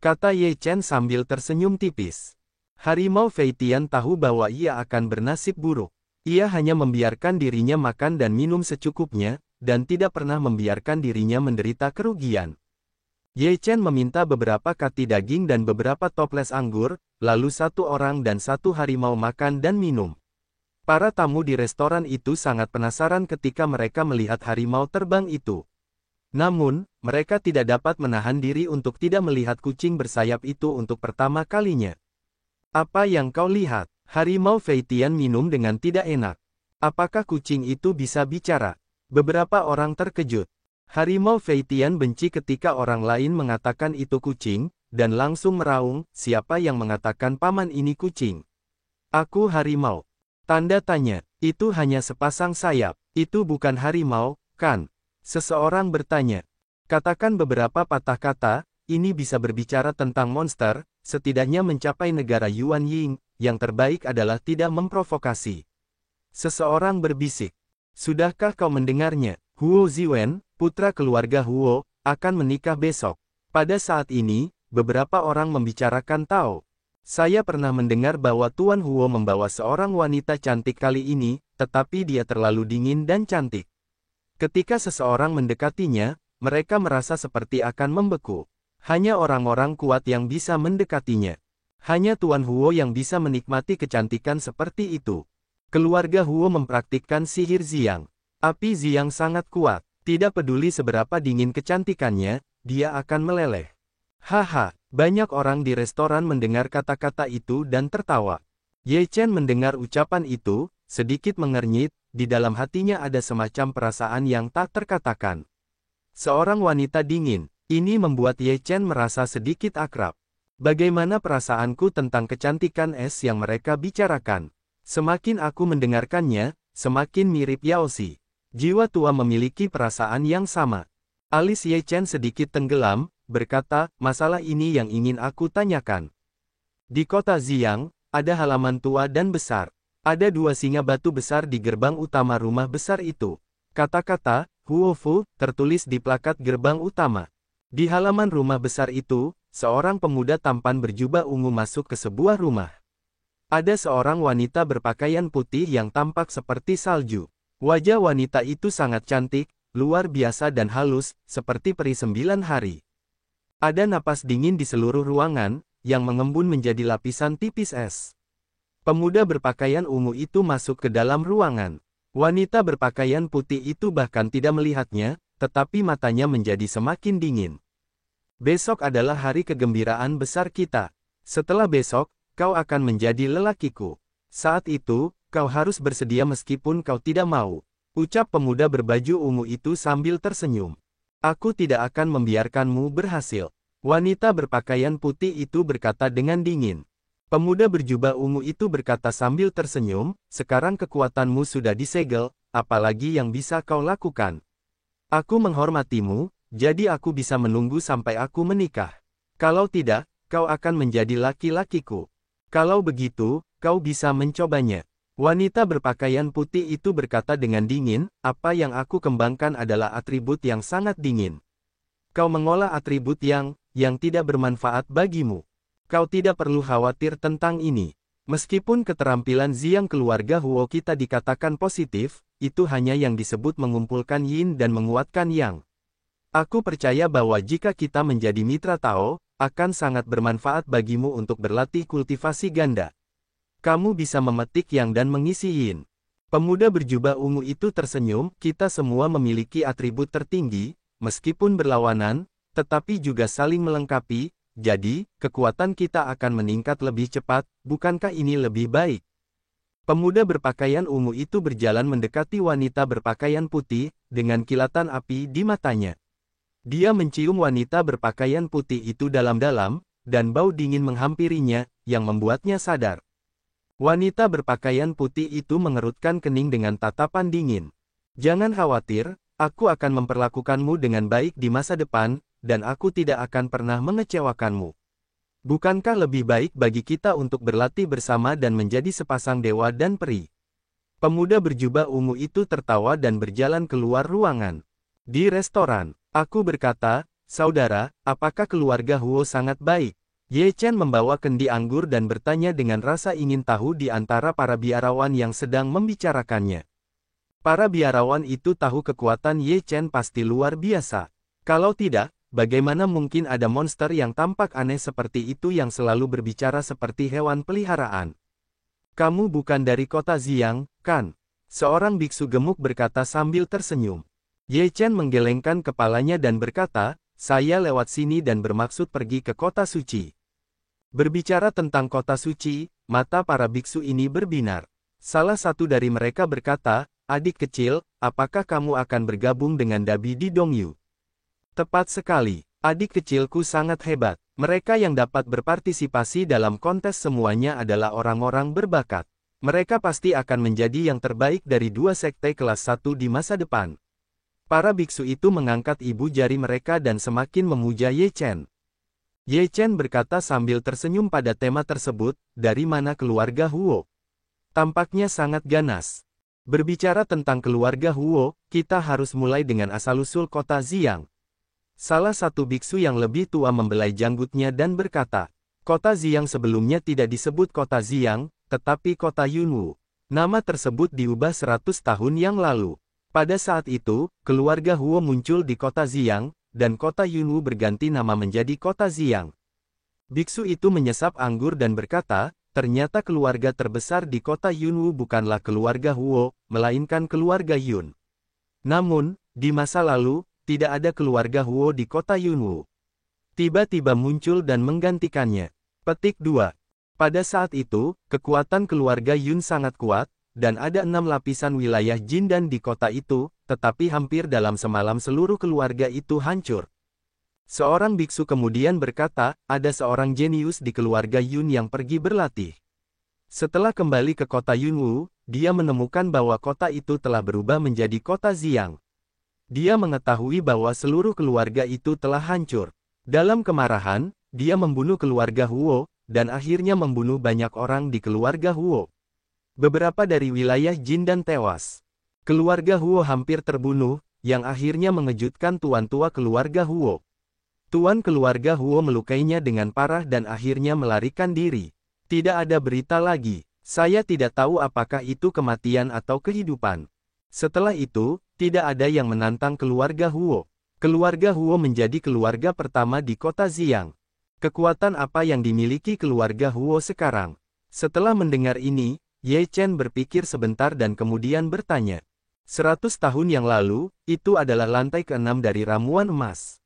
Kata Ye Chen sambil tersenyum tipis. Harimau Feitian tahu bahwa ia akan bernasib buruk. Ia hanya membiarkan dirinya makan dan minum secukupnya, dan tidak pernah membiarkan dirinya menderita kerugian. Ye Chen meminta beberapa kati daging dan beberapa toples anggur, lalu satu orang dan satu harimau makan dan minum. Para tamu di restoran itu sangat penasaran ketika mereka melihat harimau terbang itu. Namun, mereka tidak dapat menahan diri untuk tidak melihat kucing bersayap itu untuk pertama kalinya. Apa yang kau lihat? Harimau Feitian minum dengan tidak enak. Apakah kucing itu bisa bicara? Beberapa orang terkejut. Harimau Feitian benci ketika orang lain mengatakan itu kucing, dan langsung meraung, siapa yang mengatakan paman ini kucing? Aku harimau. Tanda tanya, itu hanya sepasang sayap, itu bukan harimau, kan? Seseorang bertanya. Katakan beberapa patah kata, ini bisa berbicara tentang monster, setidaknya mencapai negara Yuan Ying, yang terbaik adalah tidak memprovokasi. Seseorang berbisik. Sudahkah kau mendengarnya? Huo Ziwen, putra keluarga Huo, akan menikah besok. Pada saat ini, beberapa orang membicarakan Tao. Saya pernah mendengar bahwa Tuan Huo membawa seorang wanita cantik kali ini, tetapi dia terlalu dingin dan cantik. Ketika seseorang mendekatinya, mereka merasa seperti akan membeku. Hanya orang-orang kuat yang bisa mendekatinya. Hanya Tuan Huo yang bisa menikmati kecantikan seperti itu. Keluarga Huo mempraktikkan sihir Ziyang. Api Ziyang sangat kuat. Tidak peduli seberapa dingin kecantikannya, dia akan meleleh. Haha, banyak orang di restoran mendengar kata-kata itu dan tertawa. Ye Chen mendengar ucapan itu, sedikit mengernyit, di dalam hatinya ada semacam perasaan yang tak terkatakan. Seorang wanita dingin, ini membuat Ye Chen merasa sedikit akrab. Bagaimana perasaanku tentang kecantikan es yang mereka bicarakan? Semakin aku mendengarkannya, semakin mirip Yaoxi. Jiwa tua memiliki perasaan yang sama. Alis Ye Chen sedikit tenggelam, berkata, masalah ini yang ingin aku tanyakan. Di kota Ziyang, ada halaman tua dan besar. Ada dua singa batu besar di gerbang utama rumah besar itu. Kata-kata, Huo Fu, tertulis di plakat gerbang utama. Di halaman rumah besar itu, seorang pemuda tampan berjubah ungu masuk ke sebuah rumah. Ada seorang wanita berpakaian putih yang tampak seperti salju. Wajah wanita itu sangat cantik, luar biasa dan halus, seperti peri 9 hari. Ada napas dingin di seluruh ruangan, yang mengembun menjadi lapisan tipis es. Pemuda berpakaian ungu itu masuk ke dalam ruangan. Wanita berpakaian putih itu bahkan tidak melihatnya, tetapi matanya menjadi semakin dingin. Besok adalah hari kegembiraan besar kita. Setelah besok, kau akan menjadi lelakiku. Saat itu, kau harus bersedia meskipun kau tidak mau. Ucap pemuda berbaju ungu itu sambil tersenyum. Aku tidak akan membiarkanmu berhasil. Wanita berpakaian putih itu berkata dengan dingin. Pemuda berjubah ungu itu berkata sambil tersenyum, sekarang kekuatanmu sudah disegel, apalagi yang bisa kau lakukan. Aku menghormatimu, jadi aku bisa menunggu sampai aku menikah. Kalau tidak, kau akan menjadi laki-lakiku. Kalau begitu, kau bisa mencobanya. Wanita berpakaian putih itu berkata dengan dingin, apa yang aku kembangkan adalah atribut yang sangat dingin. Kau mengolah atribut yang tidak bermanfaat bagimu. Kau tidak perlu khawatir tentang ini. Meskipun keterampilan Ziyang keluarga Huo kita dikatakan positif, itu hanya yang disebut mengumpulkan yin dan menguatkan yang. Aku percaya bahwa jika kita menjadi mitra Tao, akan sangat bermanfaat bagimu untuk berlatih kultivasi ganda. Kamu bisa memetik yang dan mengisi yin. Pemuda berjubah ungu itu tersenyum, kita semua memiliki atribut tertinggi, meskipun berlawanan, tetapi juga saling melengkapi, jadi, kekuatan kita akan meningkat lebih cepat, bukankah ini lebih baik? Pemuda berpakaian ungu itu berjalan mendekati wanita berpakaian putih, dengan kilatan api di matanya. Dia mencium wanita berpakaian putih itu dalam-dalam, dan bau dingin menghampirinya, yang membuatnya sadar. Wanita berpakaian putih itu mengerutkan kening dengan tatapan dingin. Jangan khawatir, aku akan memperlakukanmu dengan baik di masa depan, dan aku tidak akan pernah mengecewakanmu. Bukankah lebih baik bagi kita untuk berlatih bersama dan menjadi sepasang dewa dan peri? Pemuda berjubah ungu itu tertawa dan berjalan keluar ruangan. Di restoran, aku berkata, saudara, apakah keluarga Huo sangat baik? Ye Chen membawa kendi anggur dan bertanya dengan rasa ingin tahu di antara para biarawan yang sedang membicarakannya. Para biarawan itu tahu kekuatan Ye Chen pasti luar biasa. Kalau tidak, bagaimana mungkin ada monster yang tampak aneh seperti itu yang selalu berbicara seperti hewan peliharaan? Kamu bukan dari kota Xiang, kan? Seorang biksu gemuk berkata sambil tersenyum. Ye Chen menggelengkan kepalanya dan berkata, saya lewat sini dan bermaksud pergi ke kota suci. Berbicara tentang kota suci, mata para biksu ini berbinar. Salah satu dari mereka berkata, adik kecil, apakah kamu akan bergabung dengan Dabi di Dongyu? Tepat sekali, adik kecilku sangat hebat. Mereka yang dapat berpartisipasi dalam kontes semuanya adalah orang-orang berbakat. Mereka pasti akan menjadi yang terbaik dari dua sekte kelas 1 di masa depan. Para biksu itu mengangkat ibu jari mereka dan semakin memuja Ye Chen. Ye Chen berkata sambil tersenyum pada tema tersebut, dari mana keluarga Huo? Tampaknya sangat ganas. Berbicara tentang keluarga Huo, kita harus mulai dengan asal-usul kota Xiang. Salah satu biksu yang lebih tua membelai janggutnya dan berkata, kota Xiang sebelumnya tidak disebut kota Xiang, tetapi kota Yunwu. Nama tersebut diubah 100 tahun yang lalu. Pada saat itu, keluarga Huo muncul di kota Xiang, dan kota Yunwu berganti nama menjadi kota Xiang. Biksu itu menyesap anggur dan berkata, ternyata keluarga terbesar di kota Yunwu bukanlah keluarga Huo, melainkan keluarga Yun. Namun, di masa lalu, tidak ada keluarga Huo di kota Yunwu. Tiba-tiba muncul dan menggantikannya. Petik 2. Pada saat itu, kekuatan keluarga Yun sangat kuat, dan ada 6 lapisan wilayah Jindan di kota itu, tetapi hampir dalam semalam seluruh keluarga itu hancur. Seorang biksu kemudian berkata, ada seorang jenius di keluarga Yun yang pergi berlatih. Setelah kembali ke kota Yunwu, dia menemukan bahwa kota itu telah berubah menjadi kota Xiang. Dia mengetahui bahwa seluruh keluarga itu telah hancur. Dalam kemarahan, dia membunuh keluarga Huo, dan akhirnya membunuh banyak orang di keluarga Huo. Beberapa dari wilayah Jindan tewas. Keluarga Huo hampir terbunuh, yang akhirnya mengejutkan tuan tua keluarga Huo. Tuan keluarga Huo melukainya dengan parah dan akhirnya melarikan diri. Tidak ada berita lagi. Saya tidak tahu apakah itu kematian atau kehidupan. Setelah itu, tidak ada yang menantang keluarga Huo. Keluarga Huo menjadi keluarga pertama di kota Xiang. Kekuatan apa yang dimiliki keluarga Huo sekarang? Setelah mendengar ini, Ye Chen berpikir sebentar dan kemudian bertanya. 100 tahun yang lalu, itu adalah lantai ke-6 dari ramuan emas.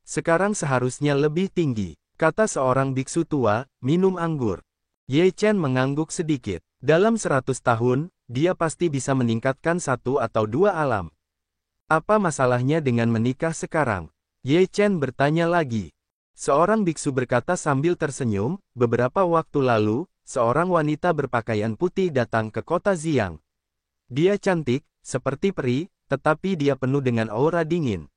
Sekarang seharusnya lebih tinggi, kata seorang biksu tua, minum anggur. Ye Chen mengangguk sedikit. Dalam 100 tahun, dia pasti bisa meningkatkan 1 atau 2 alam. Apa masalahnya dengan menikah sekarang? Ye Chen bertanya lagi. Seorang biksu berkata sambil tersenyum, beberapa waktu lalu, seorang wanita berpakaian putih datang ke kota Xiang. Dia cantik, seperti peri, tetapi dia penuh dengan aura dingin.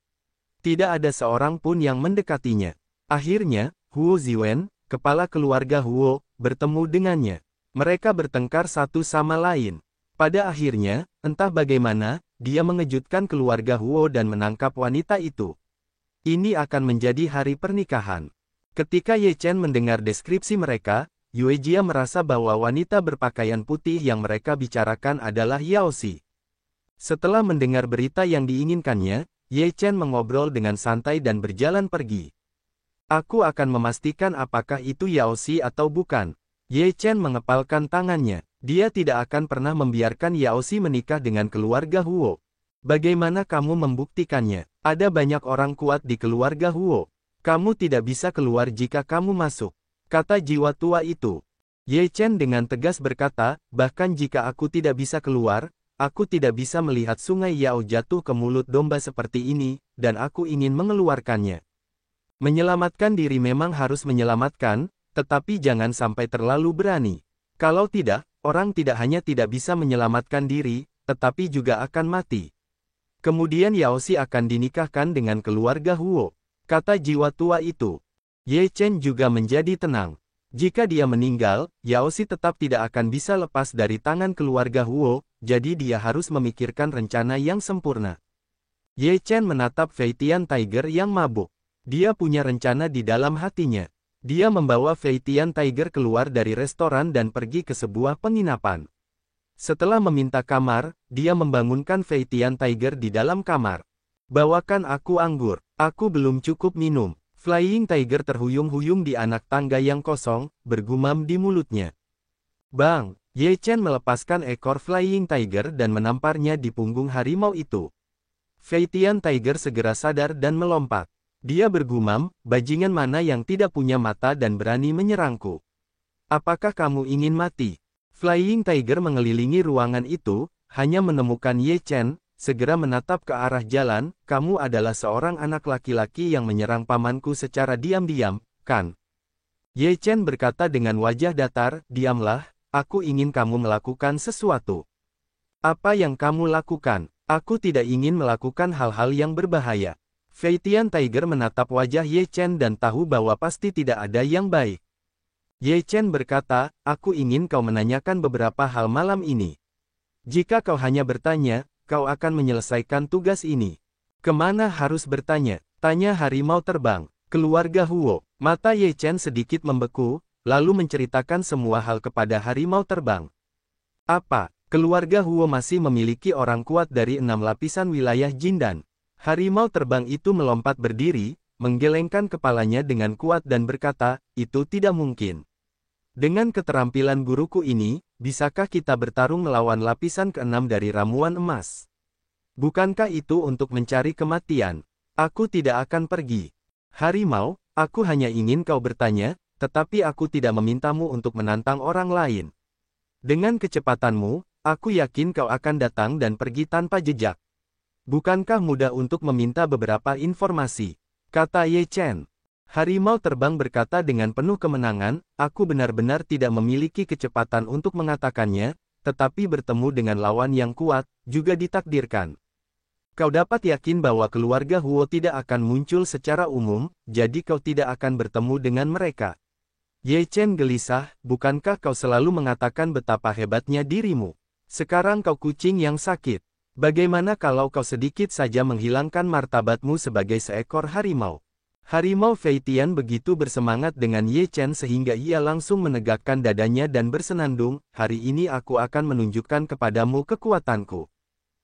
Tidak ada seorang pun yang mendekatinya. Akhirnya, Huo Ziwen, kepala keluarga Huo, bertemu dengannya. Mereka bertengkar satu sama lain. Pada akhirnya, entah bagaimana, dia mengejutkan keluarga Huo dan menangkap wanita itu. Ini akan menjadi hari pernikahan. Ketika Ye Chen mendengar deskripsi mereka, Yue Jia merasa bahwa wanita berpakaian putih yang mereka bicarakan adalah Yao Xi. Setelah mendengar berita yang diinginkannya, Ye Chen mengobrol dengan santai dan berjalan pergi. Aku akan memastikan apakah itu Yao Xi atau bukan. Ye Chen mengepalkan tangannya. Dia tidak akan pernah membiarkan Yao Xi menikah dengan keluarga Huo. Bagaimana kamu membuktikannya? Ada banyak orang kuat di keluarga Huo. Kamu tidak bisa keluar jika kamu masuk, kata jiwa tua itu. Ye Chen dengan tegas berkata, bahkan jika aku tidak bisa keluar, aku tidak bisa melihat sungai Yao jatuh ke mulut domba seperti ini, dan aku ingin mengeluarkannya. Menyelamatkan diri memang harus menyelamatkan, tetapi jangan sampai terlalu berani. Kalau tidak, orang tidak hanya tidak bisa menyelamatkan diri, tetapi juga akan mati. Kemudian Yao Xi akan dinikahkan dengan keluarga Huo. kata jiwa tua itu. Ye Chen juga menjadi tenang. Jika dia meninggal, Yao Xi tetap tidak akan bisa lepas dari tangan keluarga Huo, jadi dia harus memikirkan rencana yang sempurna. Ye Chen menatap Fei Tian Tiger yang mabuk. Dia punya rencana di dalam hatinya. Dia membawa Fei Tian Tiger keluar dari restoran dan pergi ke sebuah penginapan. Setelah meminta kamar, dia membangunkan Fei Tian Tiger di dalam kamar. Bawakan aku anggur, aku belum cukup minum. Flying Tiger terhuyung-huyung di anak tangga yang kosong, bergumam di mulutnya. Bang! Ye Chen melepaskan ekor Flying Tiger dan menamparnya di punggung harimau itu. Fei Tian Tiger segera sadar dan melompat. Dia bergumam, bajingan mana yang tidak punya mata dan berani menyerangku? Apakah kamu ingin mati? Flying Tiger mengelilingi ruangan itu, hanya menemukan Ye Chen, segera menatap ke arah jalan. Kamu adalah seorang anak laki-laki yang menyerang pamanku secara diam-diam, kan? Ye Chen berkata dengan wajah datar, diamlah, aku ingin kamu melakukan sesuatu. Apa yang kamu lakukan? Aku tidak ingin melakukan hal-hal yang berbahaya. Fei Tian Tiger menatap wajah Ye Chen dan tahu bahwa pasti tidak ada yang baik. Ye Chen berkata, aku ingin kau menanyakan beberapa hal malam ini. Jika kau hanya bertanya, kau akan menyelesaikan tugas ini. Kemana harus bertanya? Tanya harimau terbang. Keluarga Huo. Mata Ye Chen sedikit membeku, lalu menceritakan semua hal kepada harimau terbang. Apa? Keluarga Huo masih memiliki orang kuat dari 6 lapisan wilayah Jindan. Harimau terbang itu melompat berdiri, menggelengkan kepalanya dengan kuat dan berkata, itu tidak mungkin. Dengan keterampilan guruku ini, bisakah kita bertarung melawan lapisan ke-6 dari ramuan emas? Bukankah itu untuk mencari kematian? Aku tidak akan pergi. Harimau, aku hanya ingin kau bertanya, tetapi aku tidak memintamu untuk menantang orang lain. Dengan kecepatanmu, aku yakin kau akan datang dan pergi tanpa jejak. Bukankah mudah untuk meminta beberapa informasi? Kata Ye Chen. Harimau terbang berkata dengan penuh kemenangan, aku benar-benar tidak memiliki kecepatan untuk mengatakannya, tetapi bertemu dengan lawan yang kuat, juga ditakdirkan. Kau dapat yakin bahwa keluarga Huo tidak akan muncul secara umum, jadi kau tidak akan bertemu dengan mereka. Ye Chen gelisah, bukankah kau selalu mengatakan betapa hebatnya dirimu? Sekarang kau kucing yang sakit. Bagaimana kalau kau sedikit saja menghilangkan martabatmu sebagai seekor harimau? Harimau Fei Tian begitu bersemangat dengan Ye Chen sehingga ia langsung menegakkan dadanya dan bersenandung, hari ini aku akan menunjukkan kepadamu kekuatanku.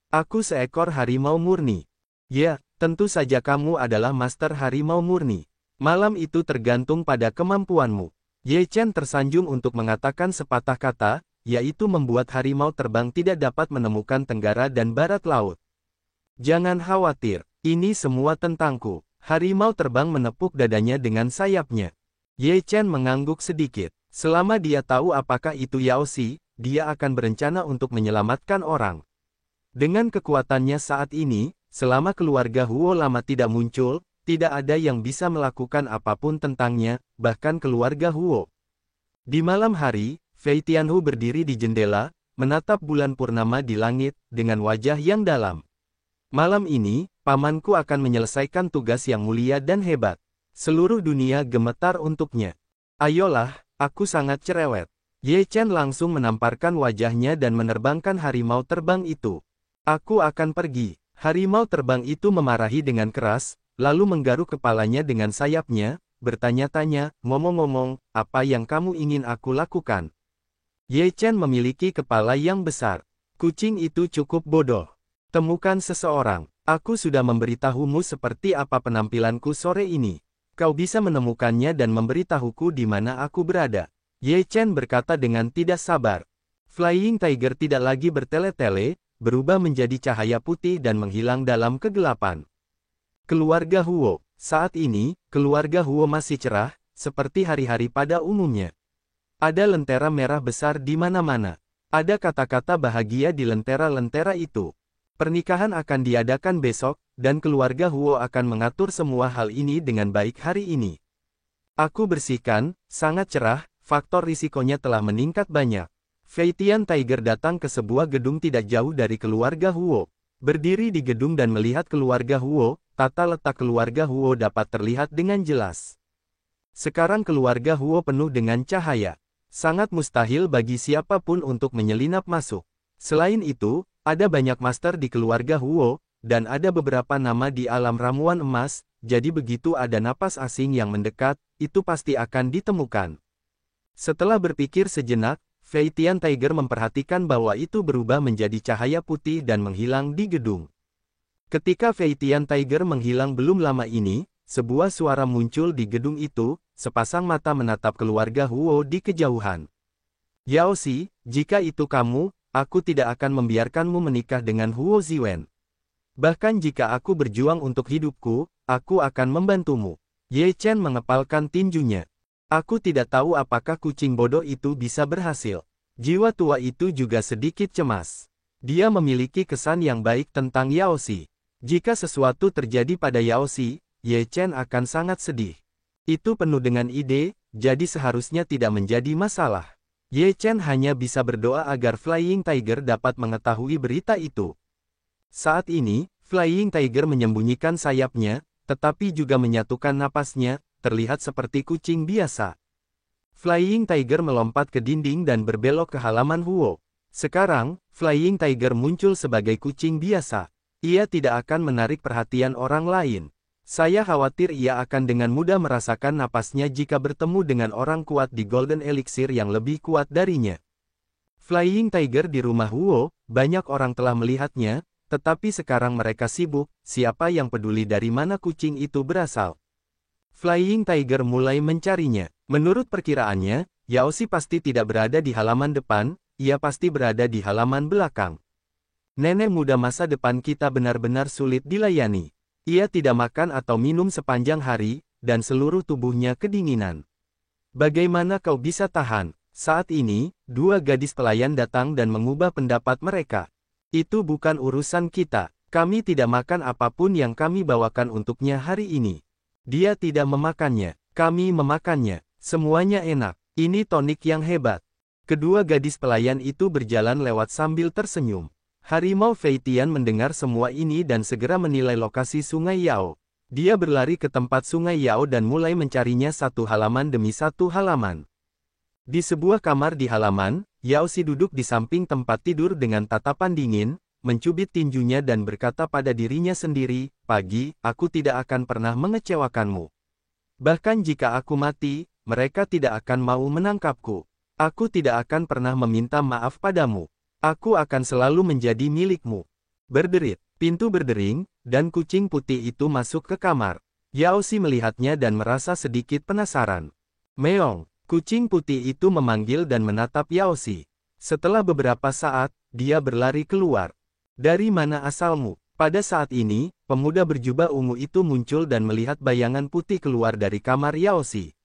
Aku seekor harimau murni. Ya, tentu saja kamu adalah master harimau murni. Malam itu tergantung pada kemampuanmu. Ye Chen tersanjung untuk mengatakan sepatah kata, yaitu membuat harimau terbang tidak dapat menemukan tenggara dan barat laut. Jangan khawatir, ini semua tentangku. Harimau terbang menepuk dadanya dengan sayapnya. Ye Chen mengangguk sedikit. Selama dia tahu apakah itu Yao Xi, dia akan berencana untuk menyelamatkan orang. Dengan kekuatannya saat ini, selama keluarga Huo lama tidak muncul, tidak ada yang bisa melakukan apapun tentangnya, bahkan keluarga Huo. Di malam hari, Fei Tianhu berdiri di jendela, menatap bulan purnama di langit, dengan wajah yang dalam. Malam ini, pamanku akan menyelesaikan tugas yang mulia dan hebat. Seluruh dunia gemetar untuknya. Ayolah, aku sangat cerewet. Ye Chen langsung menamparkan wajahnya dan menerbangkan harimau terbang itu. Aku akan pergi. Harimau terbang itu memarahi dengan keras, lalu menggaruk kepalanya dengan sayapnya, bertanya-tanya, ngomong-ngomong, apa yang kamu ingin aku lakukan? Ye Chen memiliki kepala yang besar. Kucing itu cukup bodoh. Temukan seseorang. Aku sudah memberitahumu seperti apa penampilanku sore ini. Kau bisa menemukannya dan memberitahuku di mana aku berada. Ye Chen berkata dengan tidak sabar. Flying Tiger tidak lagi bertele-tele, berubah menjadi cahaya putih dan menghilang dalam kegelapan. Keluarga Huo. Saat ini, keluarga Huo masih cerah, seperti hari-hari pada umumnya. Ada lentera merah besar di mana-mana. Ada kata-kata bahagia di lentera-lentera itu. Pernikahan akan diadakan besok, dan keluarga Huo akan mengatur semua hal ini dengan baik hari ini. Aku bersihkan, sangat cerah, faktor risikonya telah meningkat banyak. Fei Tian Tiger datang ke sebuah gedung tidak jauh dari keluarga Huo. Berdiri di gedung dan melihat keluarga Huo, tata letak keluarga Huo dapat terlihat dengan jelas. Sekarang keluarga Huo penuh dengan cahaya. Sangat mustahil bagi siapapun untuk menyelinap masuk. Selain itu, ada banyak master di keluarga Huo, dan ada beberapa nama di alam ramuan emas, jadi begitu ada napas asing yang mendekat, itu pasti akan ditemukan. Setelah berpikir sejenak, Fei Tian Tiger memperhatikan bahwa itu berubah menjadi cahaya putih dan menghilang di gedung. Ketika Fei Tian Tiger menghilang belum lama ini, sebuah suara muncul di gedung itu, sepasang mata menatap keluarga Huo di kejauhan. Yao Xi, jika itu kamu, aku tidak akan membiarkanmu menikah dengan Huo Ziwen. Bahkan jika aku berjuang untuk hidupku, aku akan membantumu. Ye Chen mengepalkan tinjunya. Aku tidak tahu apakah kucing bodoh itu bisa berhasil. Jiwa tua itu juga sedikit cemas. Dia memiliki kesan yang baik tentang Yao Xi. Jika sesuatu terjadi pada Yao Xi, Ye Chen akan sangat sedih. Itu penuh dengan ide, jadi seharusnya tidak menjadi masalah. Ye Chen hanya bisa berdoa agar Flying Tiger dapat mengetahui berita itu. Saat ini, Flying Tiger menyembunyikan sayapnya, tetapi juga menyatukan napasnya, terlihat seperti kucing biasa. Flying Tiger melompat ke dinding dan berbelok ke halaman Huo. Sekarang, Flying Tiger muncul sebagai kucing biasa. Ia tidak akan menarik perhatian orang lain. Saya khawatir ia akan dengan mudah merasakan napasnya jika bertemu dengan orang kuat di Golden Elixir yang lebih kuat darinya. Flying Tiger di rumah Huo, banyak orang telah melihatnya, tetapi sekarang mereka sibuk, siapa yang peduli dari mana kucing itu berasal. Flying Tiger mulai mencarinya. Menurut perkiraannya, Yao Xi pasti tidak berada di halaman depan, ia pasti berada di halaman belakang. Nenek muda masa depan kita benar-benar sulit dilayani. Ia tidak makan atau minum sepanjang hari, dan seluruh tubuhnya kedinginan. Bagaimana kau bisa tahan? Saat ini, dua gadis pelayan datang dan mengubah pendapat mereka. Itu bukan urusan kita. Kami tidak makan apapun yang kami bawakan untuknya hari ini. Dia tidak memakannya. Kami memakannya. Semuanya enak. Ini tonik yang hebat. Kedua gadis pelayan itu berjalan lewat sambil tersenyum. Harimau Fei Tian mendengar semua ini dan segera menilai lokasi Sungai Yao. Dia berlari ke tempat Sungai Yao dan mulai mencarinya satu halaman demi satu halaman. Di sebuah kamar di halaman, Yao Xi duduk di samping tempat tidur dengan tatapan dingin, mencubit tinjunya dan berkata pada dirinya sendiri, "Pagi, aku tidak akan pernah mengecewakanmu. Bahkan jika aku mati, mereka tidak akan mau menangkapku. Aku tidak akan pernah meminta maaf padamu. Aku akan selalu menjadi milikmu." Berderit, pintu berdering, dan kucing putih itu masuk ke kamar. Yao Xi melihatnya dan merasa sedikit penasaran. "Meong." Kucing putih itu memanggil dan menatap Yao Xi. Setelah beberapa saat, dia berlari keluar. "Dari mana asalmu?" Pada saat ini, pemuda berjubah ungu itu muncul dan melihat bayangan putih keluar dari kamar Yao Xi.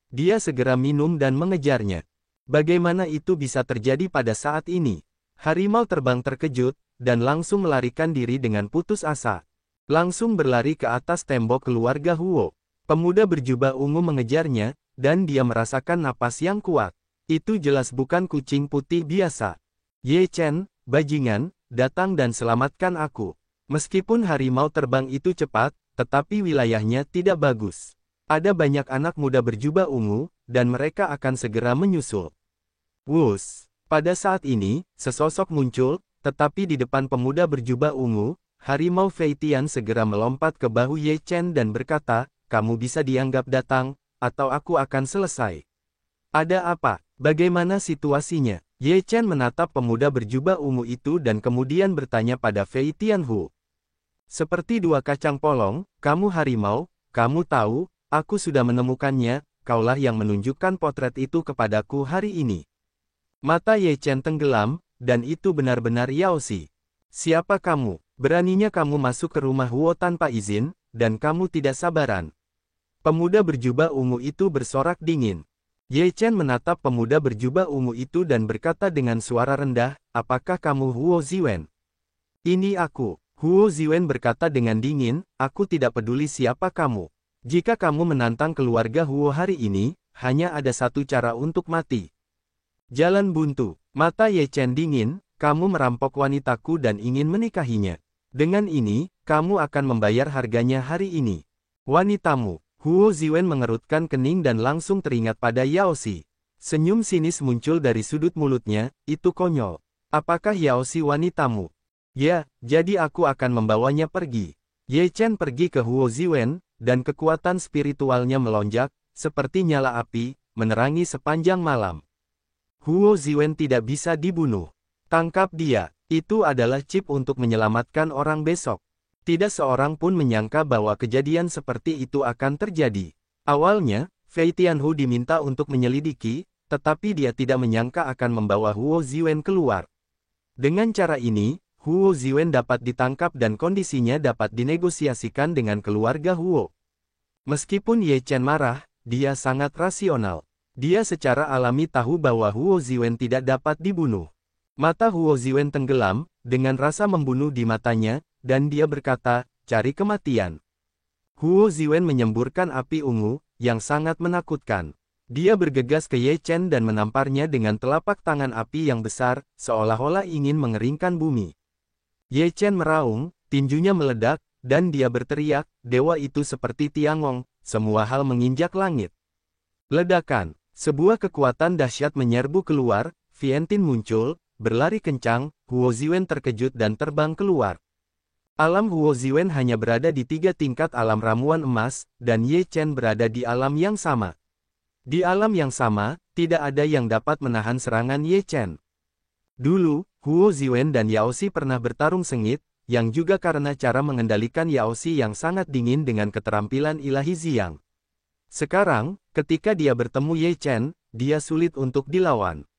Dia segera minum dan mengejarnya. Bagaimana itu bisa terjadi pada saat ini? Harimau terbang terkejut, dan langsung melarikan diri dengan putus asa. Langsung berlari ke atas tembok keluarga Huo. Pemuda berjubah ungu mengejarnya, dan dia merasakan napas yang kuat. Itu jelas bukan kucing putih biasa. "Ye Chen, bajingan, datang dan selamatkan aku." Meskipun harimau terbang itu cepat, tetapi wilayahnya tidak bagus. Ada banyak anak muda berjubah ungu, dan mereka akan segera menyusul. Wus! Pada saat ini, sesosok muncul, tetapi di depan pemuda berjubah ungu, harimau Fei Tian segera melompat ke bahu Ye Chen dan berkata, "Kamu bisa dianggap datang, atau aku akan selesai." "Ada apa? Bagaimana situasinya?" Ye Chen menatap pemuda berjubah ungu itu dan kemudian bertanya pada Fei Tianhu. "Seperti dua kacang polong, kamu harimau, kamu tahu, aku sudah menemukannya, kaulah yang menunjukkan potret itu kepadaku hari ini." Mata Ye Chen tenggelam, dan itu benar-benar Yao Xi. "Siapa kamu? Beraninya kamu masuk ke rumah Huo tanpa izin, dan kamu tidak sabaran." Pemuda berjubah ungu itu bersorak dingin. Ye Chen menatap pemuda berjubah ungu itu dan berkata dengan suara rendah, "Apakah kamu Huo Ziwen?" "Ini aku." Huo Ziwen berkata dengan dingin, "Aku tidak peduli siapa kamu. Jika kamu menantang keluarga Huo hari ini, hanya ada satu cara untuk mati. Jalan buntu." Mata Ye Chen dingin, "Kamu merampok wanitaku dan ingin menikahinya." Dengan ini, kamu akan membayar harganya hari ini. Wanitamu. Huo Ziwen mengerutkan kening dan langsung teringat pada Yaoxi. Senyum sinis muncul dari sudut mulutnya, itu konyol. Apakah Yaoxi wanitamu? Ya, jadi aku akan membawanya pergi. Ye Chen pergi ke Huo Ziwen, dan kekuatan spiritualnya melonjak, seperti nyala api, menerangi sepanjang malam. Huo Ziwen tidak bisa dibunuh. Tangkap dia, itu adalah chip untuk menyelamatkan orang besok. Tidak seorang pun menyangka bahwa kejadian seperti itu akan terjadi. Awalnya, Fei Tianhu diminta untuk menyelidiki, tetapi dia tidak menyangka akan membawa Huo Ziwen keluar. Dengan cara ini, Huo Ziwen dapat ditangkap dan kondisinya dapat dinegosiasikan dengan keluarga Huo. Meskipun Ye Chen marah, dia sangat rasional. Dia secara alami tahu bahwa Huo Ziwen tidak dapat dibunuh. Mata Huo Ziwen tenggelam, dengan rasa membunuh di matanya, dan dia berkata, cari kematian. Huo Ziwen menyemburkan api ungu, yang sangat menakutkan. Dia bergegas ke Ye Chen dan menamparnya dengan telapak tangan api yang besar, seolah-olah ingin mengeringkan bumi. Ye Chen meraung, tinjunya meledak, dan dia berteriak, dewa itu seperti Tiangong, semua hal menginjak langit. Ledakan, sebuah kekuatan dahsyat menyerbu keluar, Vientiane muncul, berlari kencang, Huo Ziwen terkejut dan terbang keluar. Alam Huo Ziwen hanya berada di 3 tingkat alam ramuan emas, dan Ye Chen berada di alam yang sama. Di alam yang sama, tidak ada yang dapat menahan serangan Ye Chen. Dulu, Huo Ziwen dan Yaoxi pernah bertarung sengit, yang juga karena cara mengendalikan Yaoxi yang sangat dingin dengan keterampilan ilahi Ziyang. Sekarang, ketika dia bertemu Ye Chen, dia sulit untuk dilawan.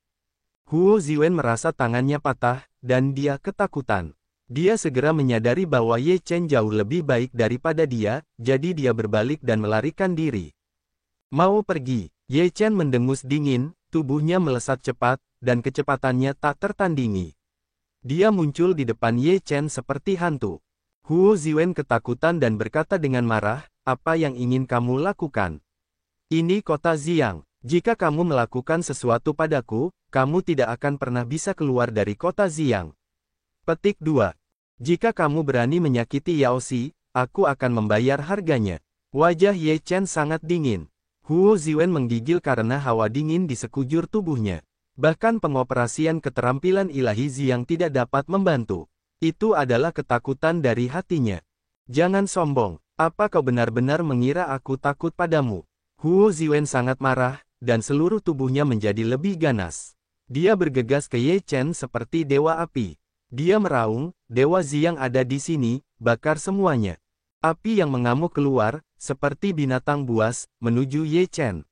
Huo Ziwen merasa tangannya patah, dan dia ketakutan. Dia segera menyadari bahwa Ye Chen jauh lebih baik daripada dia, jadi dia berbalik dan melarikan diri. Mau pergi, Ye Chen mendengus dingin, tubuhnya melesat cepat, dan kecepatannya tak tertandingi. Dia muncul di depan Ye Chen seperti hantu. Huo Ziwen ketakutan dan berkata dengan marah, apa yang ingin kamu lakukan? Ini kota Ziyang. Jika kamu melakukan sesuatu padaku, kamu tidak akan pernah bisa keluar dari kota Ziyang. Petik 2. Jika kamu berani menyakiti Yaoxi, aku akan membayar harganya. Wajah Ye Chen sangat dingin. Huo Ziwen menggigil karena hawa dingin di sekujur tubuhnya. Bahkan pengoperasian keterampilan ilahi Ziyang tidak dapat membantu. Itu adalah ketakutan dari hatinya. Jangan sombong, apa kau benar-benar mengira aku takut padamu? Huo Ziwen sangat marah, dan seluruh tubuhnya menjadi lebih ganas. Dia bergegas ke Ye Chen seperti dewa api. Dia meraung, dewa Ziyang ada di sini, bakar semuanya. Api yang mengamuk keluar, seperti binatang buas, menuju Ye Chen.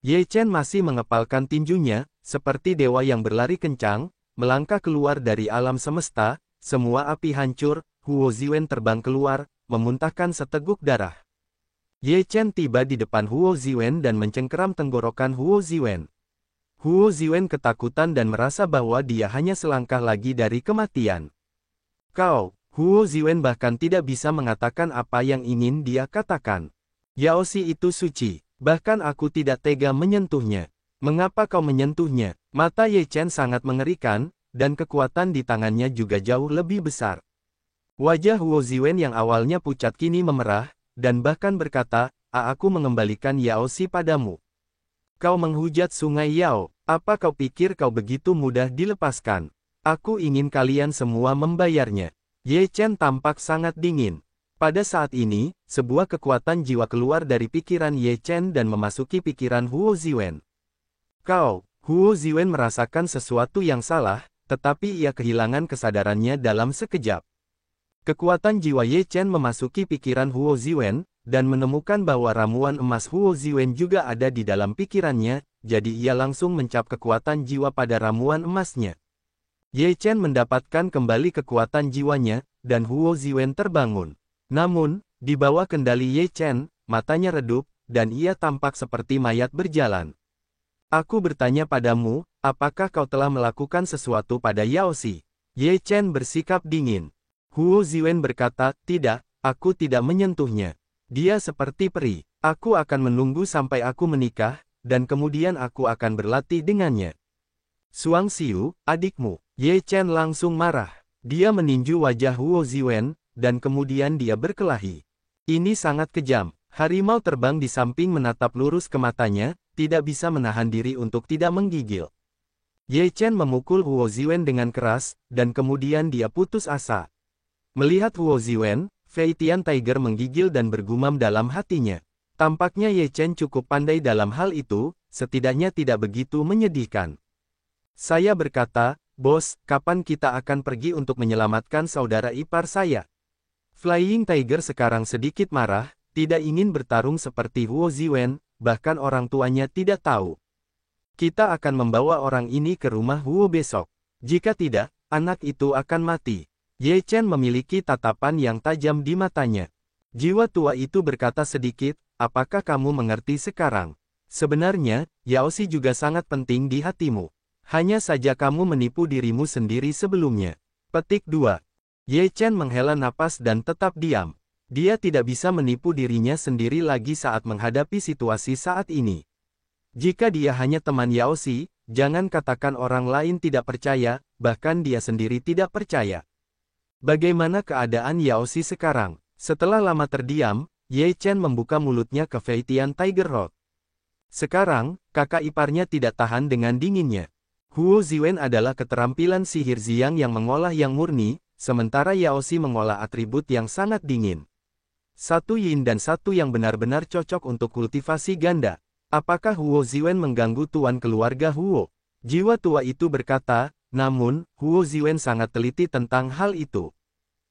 Ye Chen masih mengepalkan tinjunya, seperti dewa yang berlari kencang, melangkah keluar dari alam semesta, semua api hancur, Huo Ziwen terbang keluar, memuntahkan seteguk darah. Ye Chen tiba di depan Huo Ziwen dan mencengkeram tenggorokan Huo Ziwen. Huo Ziwen ketakutan dan merasa bahwa dia hanya selangkah lagi dari kematian. Kau, Huo Ziwen bahkan tidak bisa mengatakan apa yang ingin dia katakan. Yaoxi itu suci, bahkan aku tidak tega menyentuhnya. Mengapa kau menyentuhnya? Mata Ye Chen sangat mengerikan, dan kekuatan di tangannya juga jauh lebih besar. Wajah Huo Ziwen yang awalnya pucat kini memerah, dan bahkan berkata, aku mengembalikan Yaoxi padamu. Kau menghujat sungai Yao, apa kau pikir kau begitu mudah dilepaskan? Aku ingin kalian semua membayarnya. Ye Chen tampak sangat dingin. Pada saat ini, sebuah kekuatan jiwa keluar dari pikiran Ye Chen dan memasuki pikiran Huo Ziwen. Huo Ziwen merasakan sesuatu yang salah, tetapi ia kehilangan kesadarannya dalam sekejap. Kekuatan jiwa Ye Chen memasuki pikiran Huo Ziwen, dan menemukan bahwa ramuan emas Huo Ziwen juga ada di dalam pikirannya, jadi ia langsung mencap kekuatan jiwa pada ramuan emasnya. Ye Chen mendapatkan kembali kekuatan jiwanya, dan Huo Ziwen terbangun. Namun, di bawah kendali Ye Chen, matanya redup, dan ia tampak seperti mayat berjalan. Aku bertanya padamu, apakah kau telah melakukan sesuatu pada Yaoxi? Ye Chen bersikap dingin. Huo Ziwen berkata, tidak, aku tidak menyentuhnya. Dia seperti peri. Aku akan menunggu sampai aku menikah, dan kemudian aku akan berlatih dengannya. Suang Xiu, adikmu. Ye Chen langsung marah. Dia meninju wajah Huo Ziwen, dan kemudian dia berkelahi. Ini sangat kejam. Harimau terbang di samping menatap lurus ke matanya, tidak bisa menahan diri untuk tidak menggigil. Ye Chen memukul Huo Ziwen dengan keras, dan kemudian dia putus asa. Melihat Huo Ziwen, Fei Tian Tiger menggigil dan bergumam dalam hatinya. Tampaknya Ye Chen cukup pandai dalam hal itu, setidaknya tidak begitu menyedihkan. Saya berkata, "Bos, kapan kita akan pergi untuk menyelamatkan saudara ipar saya?" Flying Tiger sekarang sedikit marah, tidak ingin bertarung seperti Huo Ziwen, bahkan orang tuanya tidak tahu. Kita akan membawa orang ini ke rumah Huo besok. Jika tidak, anak itu akan mati. Ye Chen memiliki tatapan yang tajam di matanya. Jiwa tua itu berkata sedikit, apakah kamu mengerti sekarang? Sebenarnya, Yaoxi juga sangat penting di hatimu. Hanya saja kamu menipu dirimu sendiri sebelumnya. Petik 2. Ye Chen menghela napas dan tetap diam. Dia tidak bisa menipu dirinya sendiri lagi saat menghadapi situasi saat ini. Jika dia hanya teman Yaoxi, jangan katakan orang lain tidak percaya, bahkan dia sendiri tidak percaya. Bagaimana keadaan Yaoxi sekarang? Setelah lama terdiam, Ye Chen membuka mulutnya ke Fei Tian Tiger Rod. Sekarang, kakak iparnya tidak tahan dengan dinginnya. Huo Ziwen adalah keterampilan sihir Ziyang yang mengolah yang murni, sementara Yaoxi mengolah atribut yang sangat dingin. Satu yin dan satu yang benar-benar cocok untuk kultivasi ganda. Apakah Huo Ziwen mengganggu tuan keluarga Huo? Jiwa tua itu berkata, namun, Huo Ziwen sangat teliti tentang hal itu.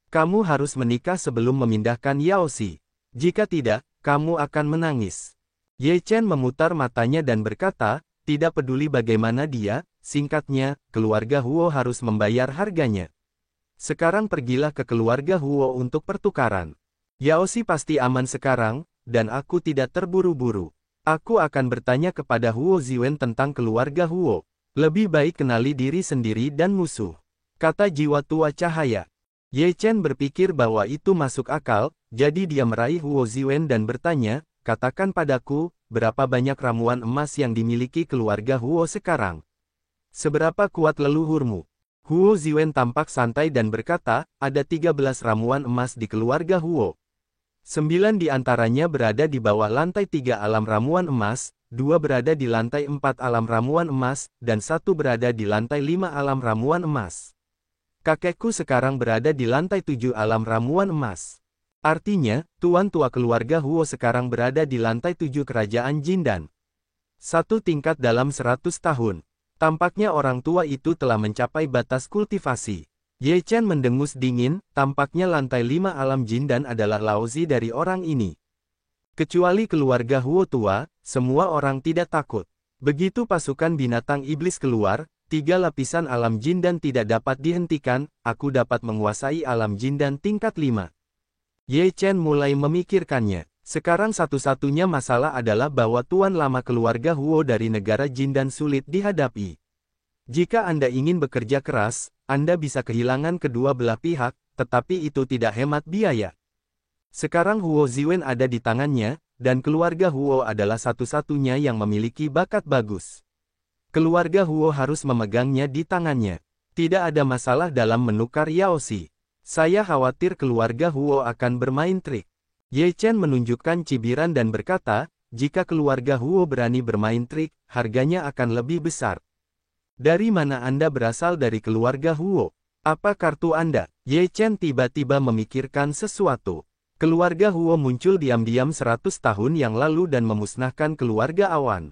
Kamu harus menikah sebelum memindahkan Yaoxi. Jika tidak, kamu akan menangis. Ye Chen memutar matanya dan berkata, tidak peduli bagaimana dia, singkatnya, keluarga Huo harus membayar harganya. Sekarang pergilah ke keluarga Huo untuk pertukaran. Yaoxi pasti aman sekarang, dan aku tidak terburu-buru. Aku akan bertanya kepada Huo Ziwen tentang keluarga Huo. Lebih baik kenali diri sendiri dan musuh. Kata jiwa tua cahaya. Ye Chen berpikir bahwa itu masuk akal, jadi dia meraih Huo Ziwen dan bertanya, katakan padaku, berapa banyak ramuan emas yang dimiliki keluarga Huo sekarang? Seberapa kuat leluhurmu? Huo Ziwen tampak santai dan berkata, ada 13 ramuan emas di keluarga Huo. 9 di antaranya berada di bawah lantai 3 alam ramuan emas, 2 berada di lantai 4 alam ramuan emas, dan 1 berada di lantai 5 alam ramuan emas. Kakekku sekarang berada di lantai 7 alam ramuan emas. Artinya, tuan tua keluarga Huo sekarang berada di lantai 7 kerajaan Jindan. 1 tingkat dalam 100 tahun. Tampaknya orang tua itu telah mencapai batas kultivasi. Ye Chen mendengus dingin, tampaknya lantai 5 alam Jindan adalah Laozi dari orang ini. Kecuali keluarga Huo tua, semua orang tidak takut. Begitu pasukan binatang iblis keluar, 3 lapisan alam Jindan tidak dapat dihentikan, aku dapat menguasai alam Jindan tingkat 5. Ye Chen mulai memikirkannya. Sekarang satu-satunya masalah adalah bahwa tuan lama keluarga Huo dari negara Jindan sulit dihadapi. Jika Anda ingin bekerja keras, Anda bisa kehilangan kedua belah pihak, tetapi itu tidak hemat biaya. Sekarang Huo Ziwen ada di tangannya, dan keluarga Huo adalah satu-satunya yang memiliki bakat bagus. Keluarga Huo harus memegangnya di tangannya. Tidak ada masalah dalam menukar Yaoxi. Saya khawatir keluarga Huo akan bermain trik. Ye Chen menunjukkan cibiran dan berkata, jika keluarga Huo berani bermain trik, harganya akan lebih besar. Dari mana Anda berasal dari keluarga Huo? Apa kartu Anda? Ye Chen tiba-tiba memikirkan sesuatu. Keluarga Huo muncul diam-diam 100 tahun yang lalu dan memusnahkan keluarga Awan.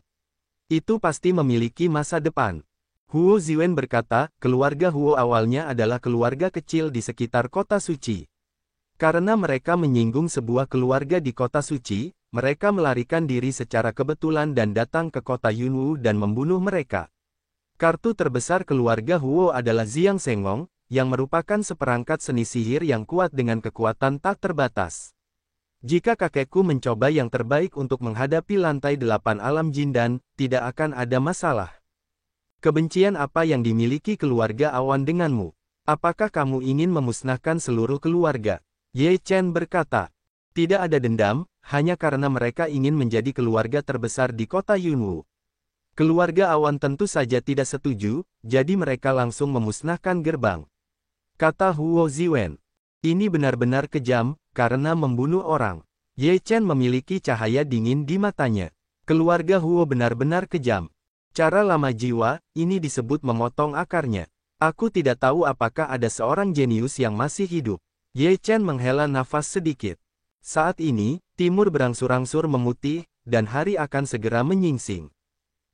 Itu pasti memiliki masa depan. Huo Ziwen berkata, keluarga Huo awalnya adalah keluarga kecil di sekitar kota suci. Karena mereka menyinggung sebuah keluarga di kota suci, mereka melarikan diri secara kebetulan dan datang ke kota Yunwu dan membunuh mereka. Kartu terbesar keluarga Huo adalah Ziyang Sengong, yang merupakan seperangkat seni sihir yang kuat dengan kekuatan tak terbatas. Jika kakekku mencoba yang terbaik untuk menghadapi lantai 8 alam Jindan, tidak akan ada masalah. Kebencian apa yang dimiliki keluarga Awan denganmu? Apakah kamu ingin memusnahkan seluruh keluarga? Ye Chen berkata, tidak ada dendam, hanya karena mereka ingin menjadi keluarga terbesar di kota Yunwu. Keluarga Awan tentu saja tidak setuju, jadi mereka langsung memusnahkan gerbang. Kata Huo Ziwen. Ini benar-benar kejam, karena membunuh orang. Ye Chen memiliki cahaya dingin di matanya. Keluarga Huo benar-benar kejam. Cara lama jiwa, ini disebut memotong akarnya. Aku tidak tahu apakah ada seorang jenius yang masih hidup. Ye Chen menghela nafas sedikit. Saat ini, timur berangsur-angsur memutih, dan hari akan segera menyingsing.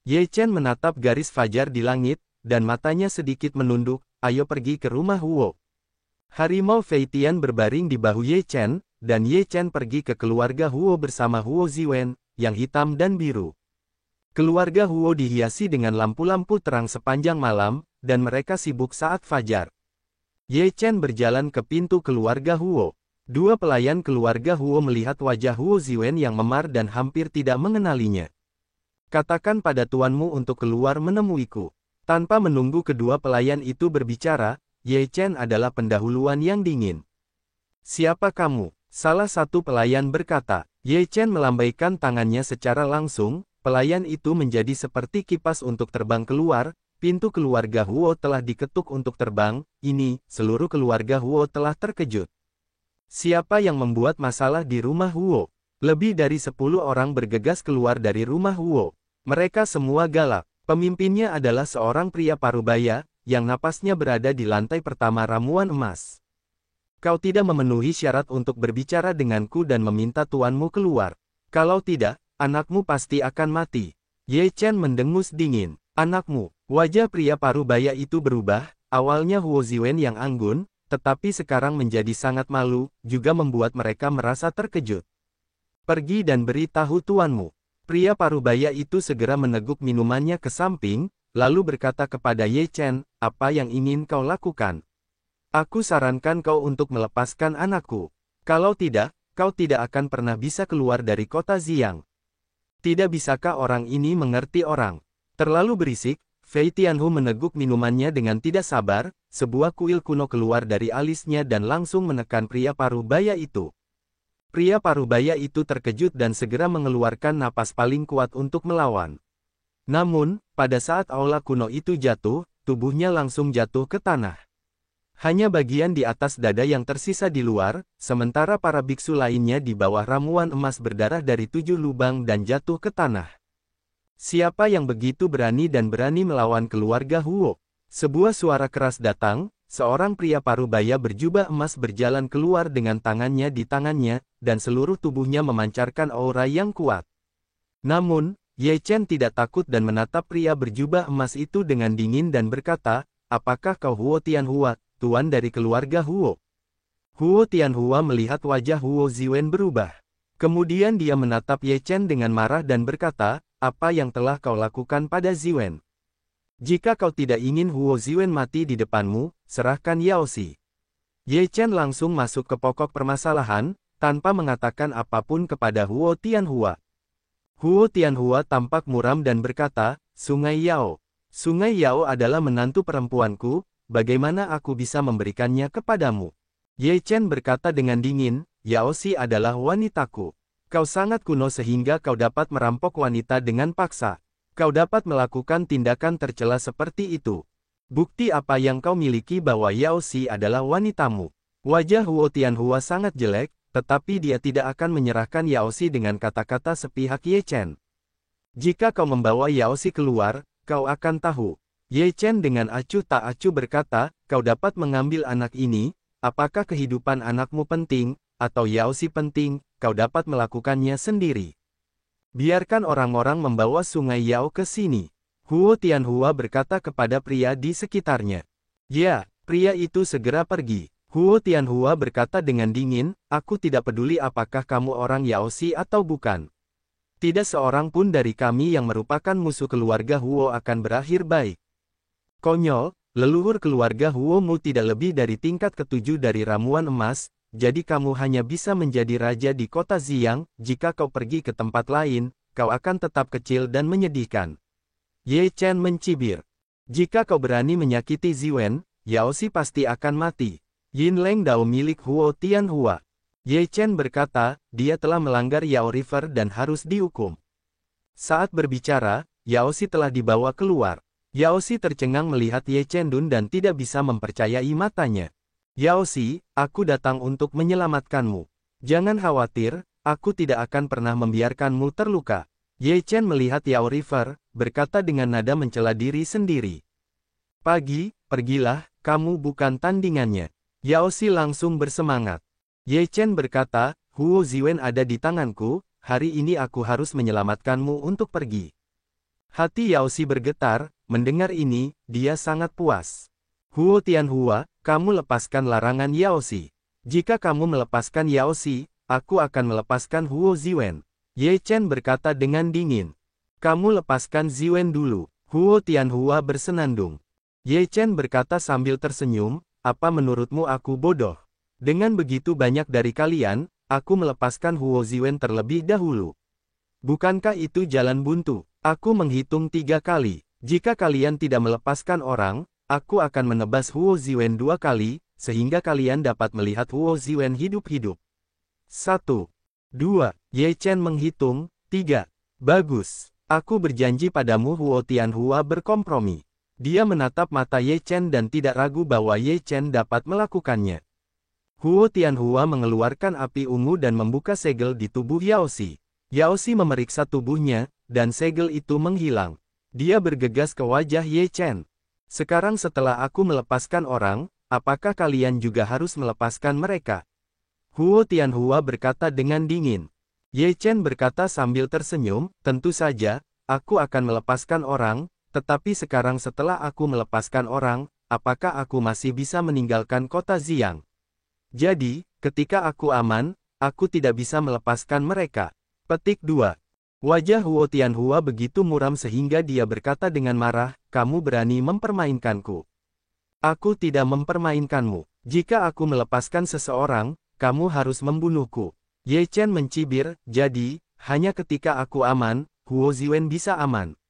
Ye Chen menatap garis fajar di langit, dan matanya sedikit menunduk, ayo pergi ke rumah Huo. Harimau Fei Tian berbaring di bahu Ye Chen, dan Ye Chen pergi ke keluarga Huo bersama Huo Ziwen, yang hitam dan biru. Keluarga Huo dihiasi dengan lampu-lampu terang sepanjang malam, dan mereka sibuk saat fajar. Ye Chen berjalan ke pintu keluarga Huo. Dua pelayan keluarga Huo melihat wajah Huo Ziwen yang memar dan hampir tidak mengenalinya. Katakan pada tuanmu untuk keluar menemuiku. Tanpa menunggu kedua pelayan itu berbicara, Ye Chen adalah pendahuluan yang dingin. Siapa kamu? Salah satu pelayan berkata. Ye Chen melambaikan tangannya secara langsung, pelayan itu menjadi seperti kipas untuk terbang keluar, pintu keluarga Huo telah diketuk untuk terbang, ini, seluruh keluarga Huo telah terkejut. Siapa yang membuat masalah di rumah Huo? Lebih dari 10 orang bergegas keluar dari rumah Huo. Mereka semua galak. Pemimpinnya adalah seorang pria parubaya, yang napasnya berada di lantai pertama ramuan emas. Kau tidak memenuhi syarat untuk berbicara denganku dan meminta tuanmu keluar. Kalau tidak, anakmu pasti akan mati. Ye Chen mendengus dingin. Anakmu. Wajah pria parubaya itu berubah, awalnya Huo Ziwen yang anggun, tetapi sekarang menjadi sangat malu, juga membuat mereka merasa terkejut. Pergi dan beritahu tuanmu. Pria parubaya itu segera meneguk minumannya ke samping, lalu berkata kepada Ye Chen, apa yang ingin kau lakukan? Aku sarankan kau untuk melepaskan anakku. Kalau tidak, kau tidak akan pernah bisa keluar dari kota Xiang. Tidak bisakah orang ini mengerti orang? Terlalu berisik, Fei Tianhu meneguk minumannya dengan tidak sabar, sebuah kuil kuno keluar dari alisnya dan langsung menekan pria parubaya itu. Pria parubaya itu terkejut dan segera mengeluarkan napas paling kuat untuk melawan. Namun, pada saat aula kuno itu jatuh, tubuhnya langsung jatuh ke tanah. Hanya bagian di atas dada yang tersisa di luar, sementara para biksu lainnya di bawah ramuan emas berdarah dari 7 lubang dan jatuh ke tanah. Siapa yang begitu berani dan berani melawan keluarga Huo? Sebuah suara keras datang, seorang pria parubaya berjubah emas berjalan keluar dengan tangannya di tangannya, dan seluruh tubuhnya memancarkan aura yang kuat. Namun, Ye Chen tidak takut dan menatap pria berjubah emas itu dengan dingin dan berkata, apakah kau Huo Tianhua, tuan dari keluarga Huo? Huo Tianhua melihat wajah Huo Ziwen berubah. Kemudian dia menatap Ye Chen dengan marah dan berkata, apa yang telah kau lakukan pada Ziwen? Jika kau tidak ingin Huo Ziwen mati di depanmu, serahkan Yao Xi. Ye Chen langsung masuk ke pokok permasalahan, tanpa mengatakan apapun kepada Huo Tianhua. Huo Tianhua tampak muram dan berkata, Sungai Yao. Sungai Yao adalah menantu perempuanku, bagaimana aku bisa memberikannya kepadamu? Ye Chen berkata dengan dingin, Yao Xi adalah wanitaku. Kau sangat kuno sehingga kau dapat merampok wanita dengan paksa. Kau dapat melakukan tindakan tercela seperti itu. Bukti apa yang kau miliki bahwa Yao Xi adalah wanitamu? Wajah Huo Tianhua sangat jelek, tetapi dia tidak akan menyerahkan Yao Xi dengan kata-kata sepihak Ye Chen. Jika kau membawa Yao Xi keluar, kau akan tahu. Ye Chen dengan acuh tak acuh berkata, kau dapat mengambil anak ini, apakah kehidupan anakmu penting, atau Yao Xi penting, kau dapat melakukannya sendiri. Biarkan orang-orang membawa Sungai Yao ke sini. Huo Tianhua berkata kepada pria di sekitarnya. Ya, pria itu segera pergi. Huo Tianhua berkata dengan dingin, aku tidak peduli apakah kamu orang Yao Xi atau bukan. Tidak seorang pun dari kami yang merupakan musuh keluarga Huo akan berakhir baik. Konyol, leluhur keluarga Huo-mu tidak lebih dari tingkat ketujuh dari ramuan emas, jadi kamu hanya bisa menjadi raja di kota Xiang, jika kau pergi ke tempat lain, kau akan tetap kecil dan menyedihkan. Ye Chen mencibir. Jika kau berani menyakiti Ziwen, Yao Xi pasti akan mati. Yin Leng Dao milik Huo Tianhua. Ye Chen berkata, dia telah melanggar Yao River dan harus dihukum. Saat berbicara, Yao Xi telah dibawa keluar. Yao Xi tercengang melihat Ye Chen Dun dan tidak bisa mempercayai matanya. Yao Xi, aku datang untuk menyelamatkanmu. Jangan khawatir, aku tidak akan pernah membiarkanmu terluka. Ye Chen melihat Yao River, berkata dengan nada mencela diri sendiri. Pergilah, kamu bukan tandingannya. Yao Xi langsung bersemangat. Ye Chen berkata, Huo Ziwen ada di tanganku, hari ini aku harus menyelamatkanmu untuk pergi. Hati Yao Xi bergetar, mendengar ini, dia sangat puas. Huo Tianhua, kamu lepaskan larangan Yao Xi. Jika kamu melepaskan Yao Xi, aku akan melepaskan Huo Ziwen. Ye Chen berkata dengan dingin. Kamu lepaskan Ziwen dulu. Huo Tianhua bersenandung. Ye Chen berkata sambil tersenyum, apa menurutmu aku bodoh? Dengan begitu banyak dari kalian, aku melepaskan Huo Ziwen terlebih dahulu. Bukankah itu jalan buntu? Aku menghitung 3 kali. Jika kalian tidak melepaskan orang, aku akan menebas Huo Ziwen 2 kali, sehingga kalian dapat melihat Huo Ziwen hidup-hidup. 1, 2, Ye Chen menghitung, 3. Bagus. Aku berjanji padamu Huo Tianhua berkompromi. Dia menatap mata Ye Chen dan tidak ragu bahwa Ye Chen dapat melakukannya. Huo Tianhua mengeluarkan api ungu dan membuka segel di tubuh Yao Xi. Yao Xi memeriksa tubuhnya, dan segel itu menghilang. Dia bergegas ke wajah Ye Chen. Sekarang setelah aku melepaskan orang, apakah kalian juga harus melepaskan mereka? Huo Tianhua berkata dengan dingin. Ye Chen berkata sambil tersenyum, tentu saja, aku akan melepaskan orang, tetapi sekarang setelah aku melepaskan orang, apakah aku masih bisa meninggalkan kota Xiang? Jadi, ketika aku aman, aku tidak bisa melepaskan mereka. Petik 2. Wajah Huo Tianhua begitu muram sehingga dia berkata dengan marah, kamu berani mempermainkanku. Aku tidak mempermainkanmu. Jika aku melepaskan seseorang, kamu harus membunuhku. Ye Chen mencibir, jadi, hanya ketika aku aman, Huo Ziwen bisa aman.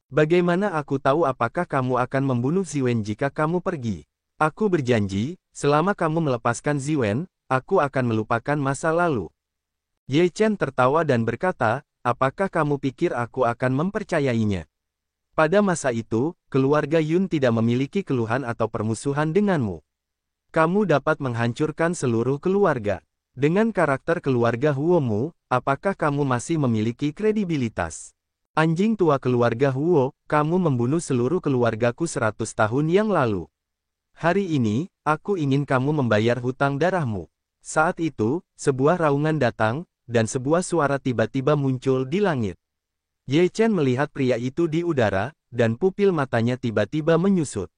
Bagaimana aku tahu apakah kamu akan membunuh Ziwen jika kamu pergi? Aku berjanji, selama kamu melepaskan Ziwen, aku akan melupakan masa lalu. Ye Chen tertawa dan berkata, apakah kamu pikir aku akan mempercayainya? Pada masa itu, keluarga Yun tidak memiliki keluhan atau permusuhan denganmu. Kamu dapat menghancurkan seluruh keluarga. Dengan karakter keluarga Huomu, apakah kamu masih memiliki kredibilitas? Anjing tua keluarga Huo, kamu membunuh seluruh keluargaku 100 tahun yang lalu. Hari ini, aku ingin kamu membayar hutang darahmu. Saat itu, sebuah raungan datang, dan sebuah suara tiba-tiba muncul di langit. Ye Chen melihat pria itu di udara, dan pupil matanya tiba-tiba menyusut.